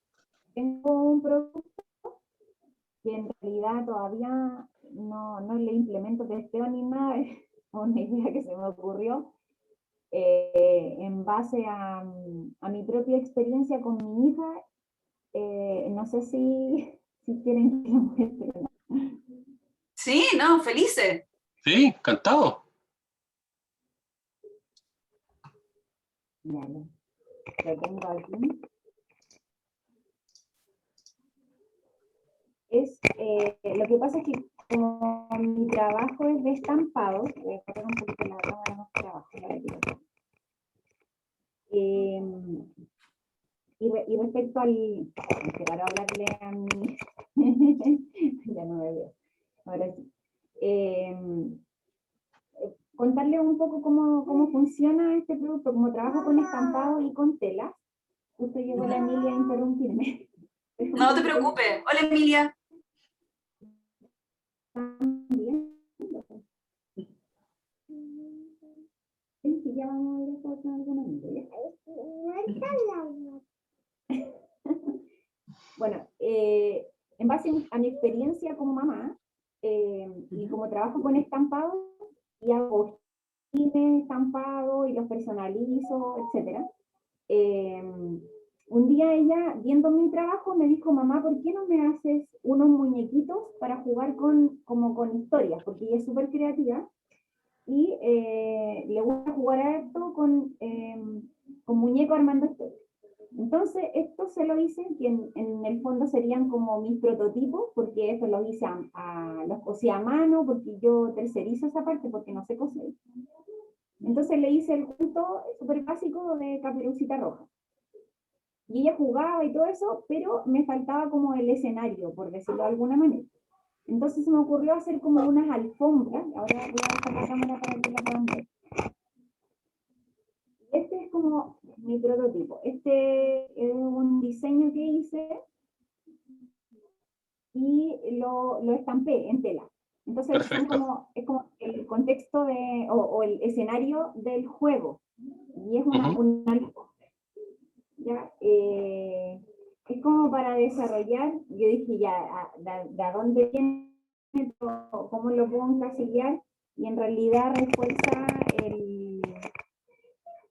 Tengo un producto que en realidad todavía no le implemento testeo ni nada, es una idea que se me ocurrió en base a mi propia experiencia con mi hija. No sé si quieren que lo muestre. Sí, no, felices. Sí, encantado. Lo tengo aquí. Lo que pasa es que como mi trabajo es de estampados, voy a poner un poquito la cámara más trabajo, y respecto al... Para hablarle a mi... ya no me veo. Ahora sí. Contarle un poco cómo funciona este producto, cómo trabajo con estampados y con telas. Justo llegó la Emilia a interrumpirme. No te preocupes. Hola, Emilia. Ya vamos a ir a con algún amigo, ¿ya? Bueno, en base a mi experiencia como mamá, y como trabajo con estampados, y hago estampados y los personalizo, etc. Un día ella, viendo mi trabajo, me dijo, mamá, ¿por qué no me haces unos muñequitos para jugar como con historias? Porque ella es súper creativa y le gusta jugar a esto con muñecos armando historias. Entonces, esto se lo hice, que en el fondo serían como mis prototipos, porque eso los hice los cosí a mano, porque yo tercerizo esa parte, porque no sé coser. Entonces le hice el cuento súper básico de Caperucita Roja. Y ella jugaba y todo eso, pero me faltaba como el escenario, por decirlo de alguna manera. Entonces se me ocurrió hacer como unas alfombras. Ahora voy a bajar la cámara para que la puedan ver. Este es como mi prototipo. Este es un diseño que hice y lo estampé en tela. Entonces es como el contexto o el escenario del juego. Y es una ¿ya? Es como para desarrollar. Yo dije ya, ¿de dónde viene? ¿Cómo lo puedo encasillar? Y en realidad refuerza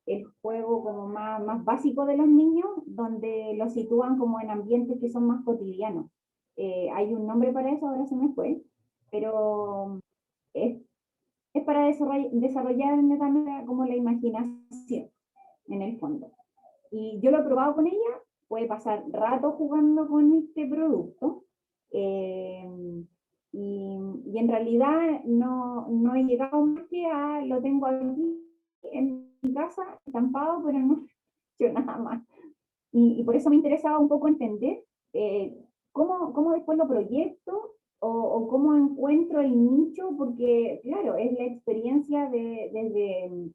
el juego como más básico de los niños, donde lo sitúan como en ambientes que son más cotidianos. Hay un nombre para eso, ahora se me fue, pero es para desarrollar netamente como la imaginación, en el fondo. Y yo lo he probado con ella, puede pasar rato jugando con este producto, y en realidad no he llegado más que lo tengo aquí en mi casa, estampado, pero no he hecho nada más. Y por eso me interesaba un poco entender cómo después lo proyecto o cómo encuentro el nicho, porque claro, es la experiencia desde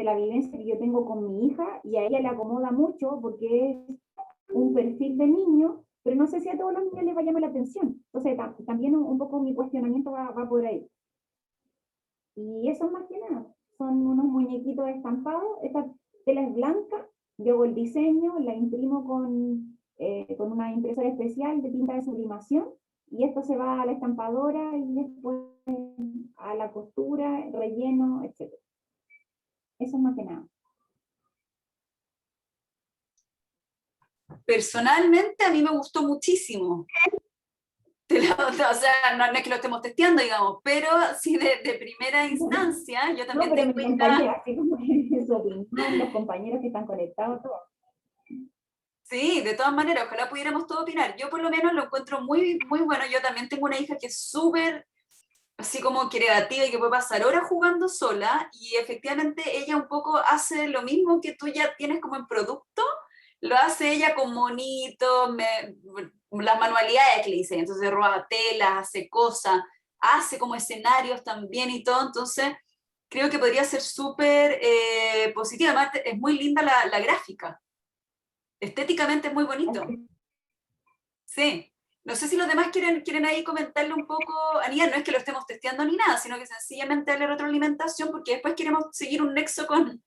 la vivencia que yo tengo con mi hija, y a ella le acomoda mucho porque es un perfil de niño, pero no sé si a todos los niños les va a llamar la atención. Entonces también un poco mi cuestionamiento va por ahí. Y eso más que nada, son unos muñequitos estampados, esta tela es blanca, yo hago el diseño, la imprimo con una impresora especial de tinta de sublimación, y esto se va a la estampadora y después a la costura, relleno, etc. Eso es más que nada. Personalmente a mí me gustó muchísimo. O sea, no es que lo estemos testeando, digamos, pero sí de primera instancia, yo también pero tengo me encantaría, así como su opinión, los compañeros que están conectados, todo. Sí, de todas maneras, ojalá pudiéramos todo opinar. Yo por lo menos lo encuentro muy, muy bueno. Yo también tengo una hija que es súper, así como creativa y que puede pasar horas jugando sola, y efectivamente ella un poco hace lo mismo que tú ya tienes como en producto, lo hace ella con monitos, las manualidades que le dice, entonces roba telas, hace cosas, hace como escenarios también y todo, entonces creo que podría ser súper positiva. Además es muy linda la gráfica, estéticamente es muy bonito. Sí. No sé si los demás quieren ahí comentarle un poco, Aníbal, no es que lo estemos testeando ni nada, sino que sencillamente darle retroalimentación, porque después queremos seguir un nexo con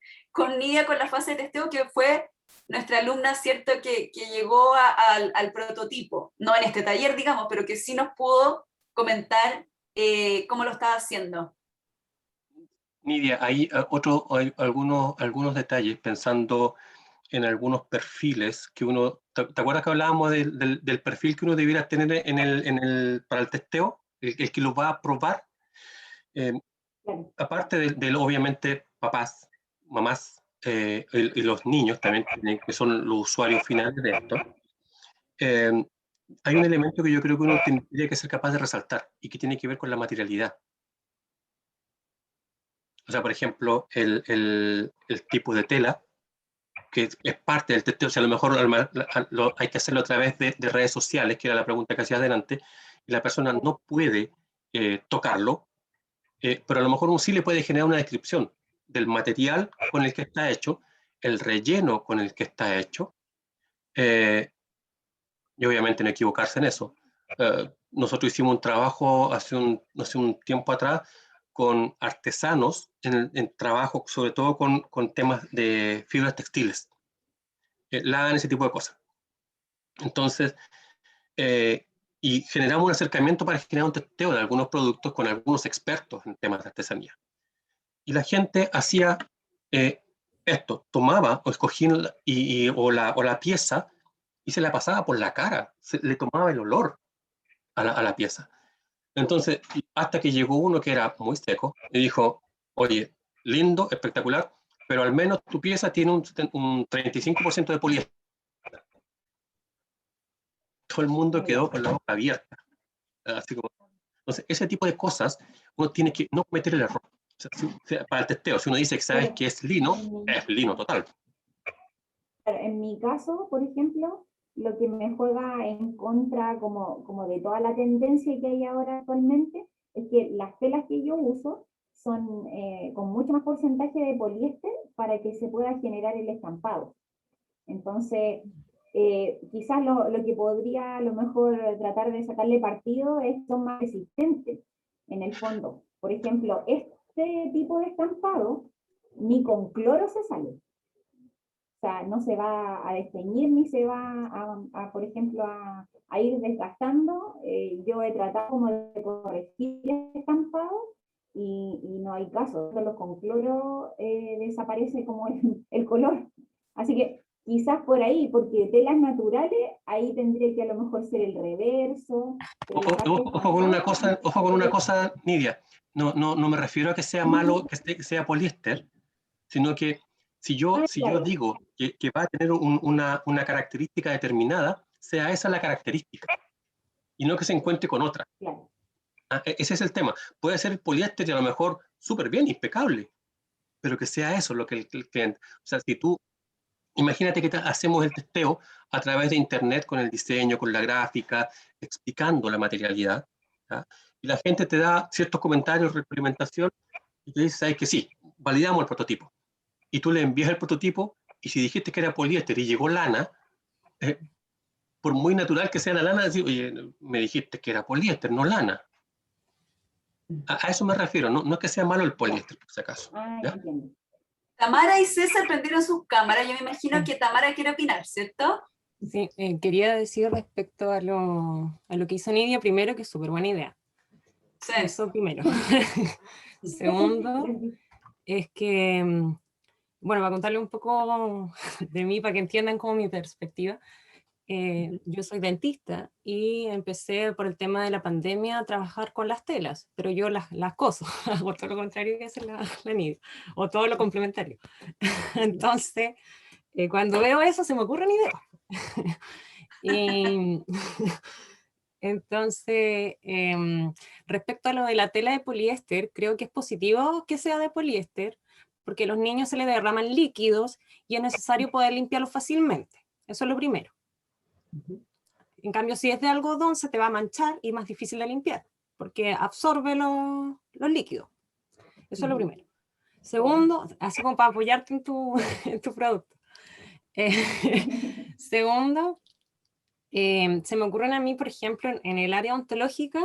Nidia, con la fase de testeo, que fue nuestra alumna, ¿cierto?, que llegó al prototipo, no en este taller, digamos, pero que sí nos pudo comentar cómo lo estaba haciendo. Nidia, hay algunos detalles pensando en algunos perfiles que uno, ¿te acuerdas que hablábamos del perfil que uno debiera tener para el testeo? El que lo va a probar. Claro. Aparte obviamente, papás, mamás y los niños también, que son los usuarios finales de esto, hay un elemento que yo creo que uno tendría que ser capaz de resaltar y que tiene que ver con la materialidad. O sea, por ejemplo, el tipo de tela, que es parte del testeo. O sea, a lo mejor hay que hacerlo a través de redes sociales, que era la pregunta que hacía adelante, y la persona no puede tocarlo, pero a lo mejor uno sí le puede generar una descripción del material con el que está hecho, el relleno con el que está hecho, y obviamente no equivocarse en eso. Nosotros hicimos un trabajo hace un tiempo atrás con artesanos en trabajo, sobre todo con temas de fibras textiles, lavan ese tipo de cosas. Entonces, y generamos un acercamiento para generar un testeo de algunos productos con algunos expertos en temas de artesanía. Y la gente hacía esto, tomaba o escogía o la pieza y se la pasaba por la cara, le tomaba el olor a la pieza. Entonces, hasta que llegó uno que era muy seco y dijo, oye, lindo, espectacular, pero al menos tu pieza tiene un 35% de poliéster. Todo el mundo quedó con la boca abierta. Así como, entonces, ese tipo de cosas uno tiene que no cometer el error. O sea, para el testeo, si uno dice que sabes que es lino total. En mi caso, por ejemplo, lo que me juega en contra como de toda la tendencia que hay ahora actualmente es que las telas que yo uso son con mucho más porcentaje de poliéster para que se pueda generar el estampado. Entonces, quizás lo que podría a lo mejor tratar de sacarle partido es que son más resistentes en el fondo. Por ejemplo, este tipo de estampado ni con cloro se sale. O sea, no se va a desteñir ni se va por ejemplo, a ir desgastando. Yo he tratado como de corregir el estampado y no hay caso. Solo con cloro desaparece como el color. Así que quizás por ahí, porque telas naturales, ahí tendría que a lo mejor ser el reverso. Ojo con una cosa, Nidia. No me refiero a que sea malo que sea poliéster, sino que si yo Claro. digo que va a tener una característica determinada, sea esa la característica, y no que se encuentre con otra. Claro. Ese es el tema. Puede ser el poliéster y a lo mejor súper bien, impecable, pero que sea eso lo que el cliente. O sea, si tú, imagínate que hacemos el testeo a través de internet con el diseño, con la gráfica, explicando la materialidad, ¿ya? Y la gente te da ciertos comentarios, retroalimentación, y te dice, ¿sabes que sí? Validamos el prototipo. Y tú le envías el prototipo, y si dijiste que era poliéster y llegó lana, por muy natural que sea la lana, decir, oye, me dijiste que era poliéster, no lana. A eso me refiero, no es que sea malo el poliéster, por si acaso. ¿Ya? Entiendo. Tamara y César prendieron sus cámaras. Yo me imagino que Tamara quiere opinar, ¿cierto? Sí, quería decir respecto a lo que hizo Nidia, primero, que es súper buena idea. Sí. Eso primero. Segundo, es que, bueno, para contarle un poco de mí, para que entiendan como mi perspectiva, yo soy dentista y empecé por el tema de la pandemia a trabajar con las telas, pero yo las coso, hago todo lo contrario que hace la Nidia, o todo lo complementario. Entonces, cuando veo eso se me ocurren ideas. Y entonces, respecto a lo de la tela de poliéster, creo que es positivo que sea de poliéster, porque a los niños se les derraman líquidos y es necesario poder limpiarlos fácilmente. Eso es lo primero. En cambio, si es de algodón, se te va a manchar y es más difícil de limpiar, porque absorbe los líquidos. Eso es lo primero. Segundo, así como para apoyarte en tu, en tu producto. Segundo, se me ocurren a mí, por ejemplo, en el área ontológica,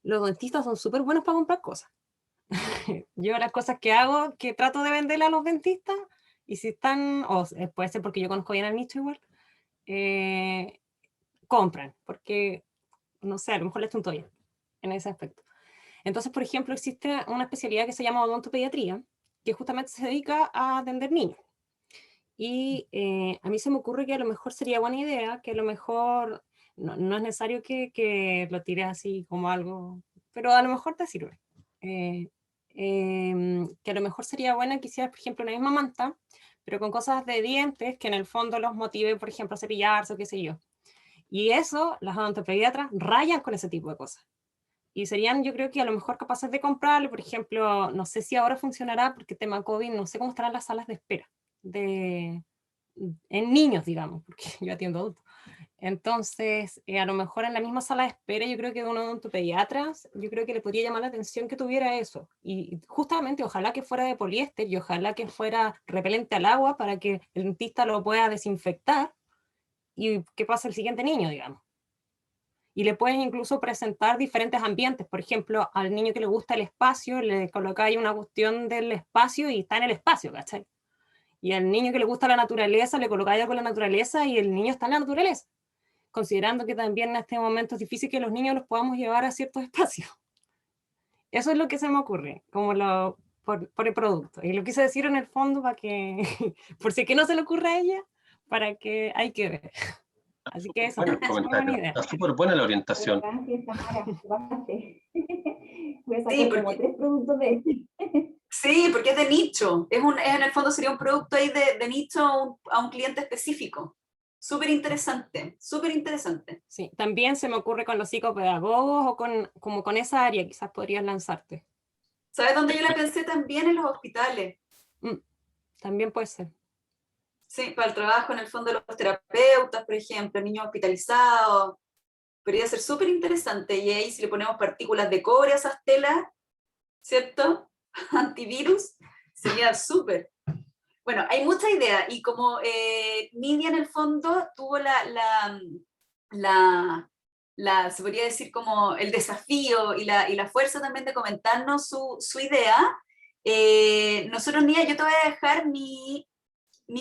los dentistas son súper buenos para comprar cosas. Yo las cosas que hago, que trato de venderle a los dentistas, y si están, o puede ser porque yo conozco bien al nicho igual, compran, porque, no sé, a lo mejor les tunto bien en ese aspecto. Entonces, por ejemplo, existe una especialidad que se llama odontopediatría, que justamente se dedica a atender niños. Y a mí se me ocurre que a lo mejor sería buena idea, que a lo mejor no es necesario que lo tires así como algo, pero a lo mejor te sirve. Que a lo mejor sería bueno que hicieras, por ejemplo, una misma manta, pero con cosas de dientes que en el fondo los motive, por ejemplo, a cepillarse o qué sé yo. Y eso, las odontopediatras rayan con ese tipo de cosas. Y serían, yo creo que a lo mejor capaces de comprarlo, por ejemplo, no sé si ahora funcionará, porque tema COVID, no sé cómo estarán las salas de espera en niños, digamos, porque yo atiendo adultos. Entonces, a lo mejor en la misma sala de espera, yo creo que de un odontopediatra, yo creo que le podría llamar la atención que tuviera eso. Y justamente, ojalá que fuera de poliéster y ojalá que fuera repelente al agua para que el dentista lo pueda desinfectar y que pase el siguiente niño, digamos. Y le puedes incluso presentar diferentes ambientes. Por ejemplo, al niño que le gusta el espacio, le colocáis una cuestión del espacio y está en el espacio, ¿cachai? Y al niño que le gusta la naturaleza, le colocáis algo con la naturaleza y el niño está en la naturaleza. considerando que también en este momento es difícil que los niños los podamos llevar a ciertos espacios. Eso es lo que se me ocurre, como por el producto. Y lo quise decir en el fondo para que, por si es que no se le ocurre a ella, para que hay que ver. Así que eso, Bueno, es una buena idea. está súper buena la orientación. Gracias, Tamara, bastante. Voy a Sí, sacar como porque- 3 productos de este. Sí, porque es de nicho. En el fondo sería un producto ahí de nicho a un cliente específico. Súper interesante, súper interesante. Sí, también se me ocurre con los psicopedagogos o como con esa área, quizás podrías lanzarte. ¿Sabes dónde yo la pensé también? En los hospitales. También puede ser. Sí, para el trabajo en el fondo de los terapeutas, por ejemplo, niños hospitalizados. Podría ser súper interesante. Y ahí si le ponemos partículas de cobre a esas telas, ¿cierto? Antivirus, sería súper. Bueno, hay mucha idea. Y como Nidia en el fondo tuvo se podría decir como el desafío y la fuerza también de comentarnos su idea, nosotros, Nidia, yo te voy a dejar mi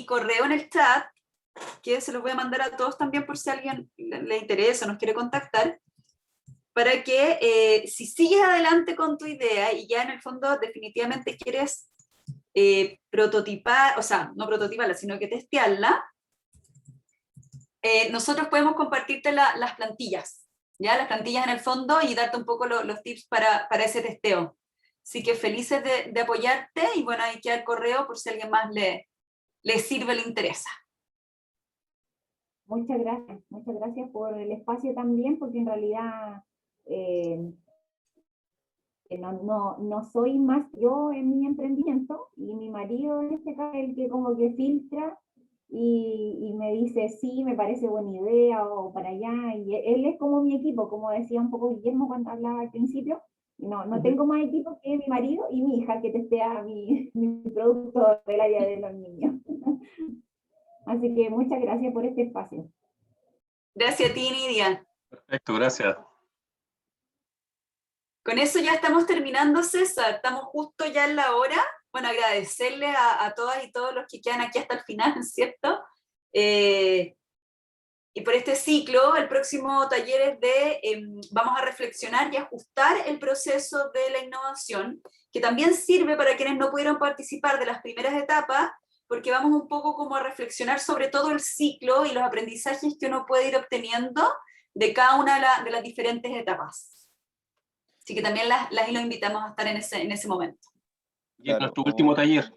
correo en el chat, que se los voy a mandar a todos también por si a alguien le interesa o nos quiere contactar, para que si sigues adelante con tu idea y ya en el fondo definitivamente quieres prototipar, o sea, no prototiparla, sino que testearla, nosotros podemos compartirte las plantillas, ¿ya? Las plantillas en el fondo y darte un poco los tips para ese testeo. Así que felices de apoyarte y bueno, ahí queda el correo por si a alguien más le sirve, le interesa. Muchas gracias por el espacio también, porque en realidad no soy más yo en mi emprendimiento, y mi marido en este caso es el que como que filtra y me dice, sí, me parece buena idea, o para allá, y él es como mi equipo, como decía un poco Guillermo cuando hablaba al principio. No tengo más equipo que mi marido y mi hija que testea mi producto del área de los niños. Así que muchas gracias por este espacio. Gracias a ti, Nidia. Perfecto, gracias. Con eso ya estamos terminando, César. Estamos justo ya en la hora. Bueno, agradecerle a todas y todos los que quedan aquí hasta el final, ¿cierto? Y por este ciclo, el próximo taller es vamos a reflexionar y ajustar el proceso de la innovación, que también sirve para quienes no pudieron participar de las primeras etapas, porque vamos un poco como a reflexionar sobre todo el ciclo y los aprendizajes que uno puede ir obteniendo de cada una de las diferentes etapas. Así que también los invitamos a estar en ese momento. Y es nuestro último taller.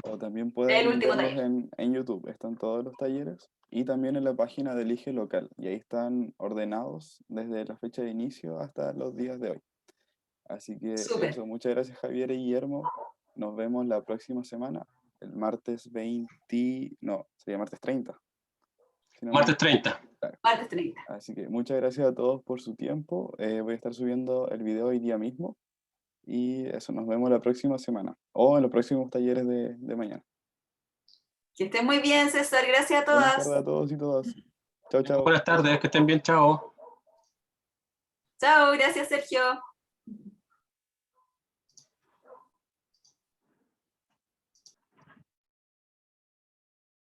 O también pueden El último verlos taller. en YouTube, están todos los talleres, y también en la página de Elige Local, y ahí están ordenados desde la fecha de inicio hasta los días de hoy. Así que Súper. eso, muchas gracias Javier y Guillermo, nos vemos la próxima semana, el martes 20, no, sería martes 30. Si no me Martes equivoco. 30. Martes 30. Así que muchas gracias a todos por su tiempo, voy a estar subiendo el video hoy día mismo, y eso, nos vemos la próxima semana, o en los próximos talleres de mañana. Que estén muy bien, César. Gracias a Buenas todas. tardes a todos y todas. Chao, chao. Buenas tardes, que estén bien, chao. Chao, gracias, Sergio.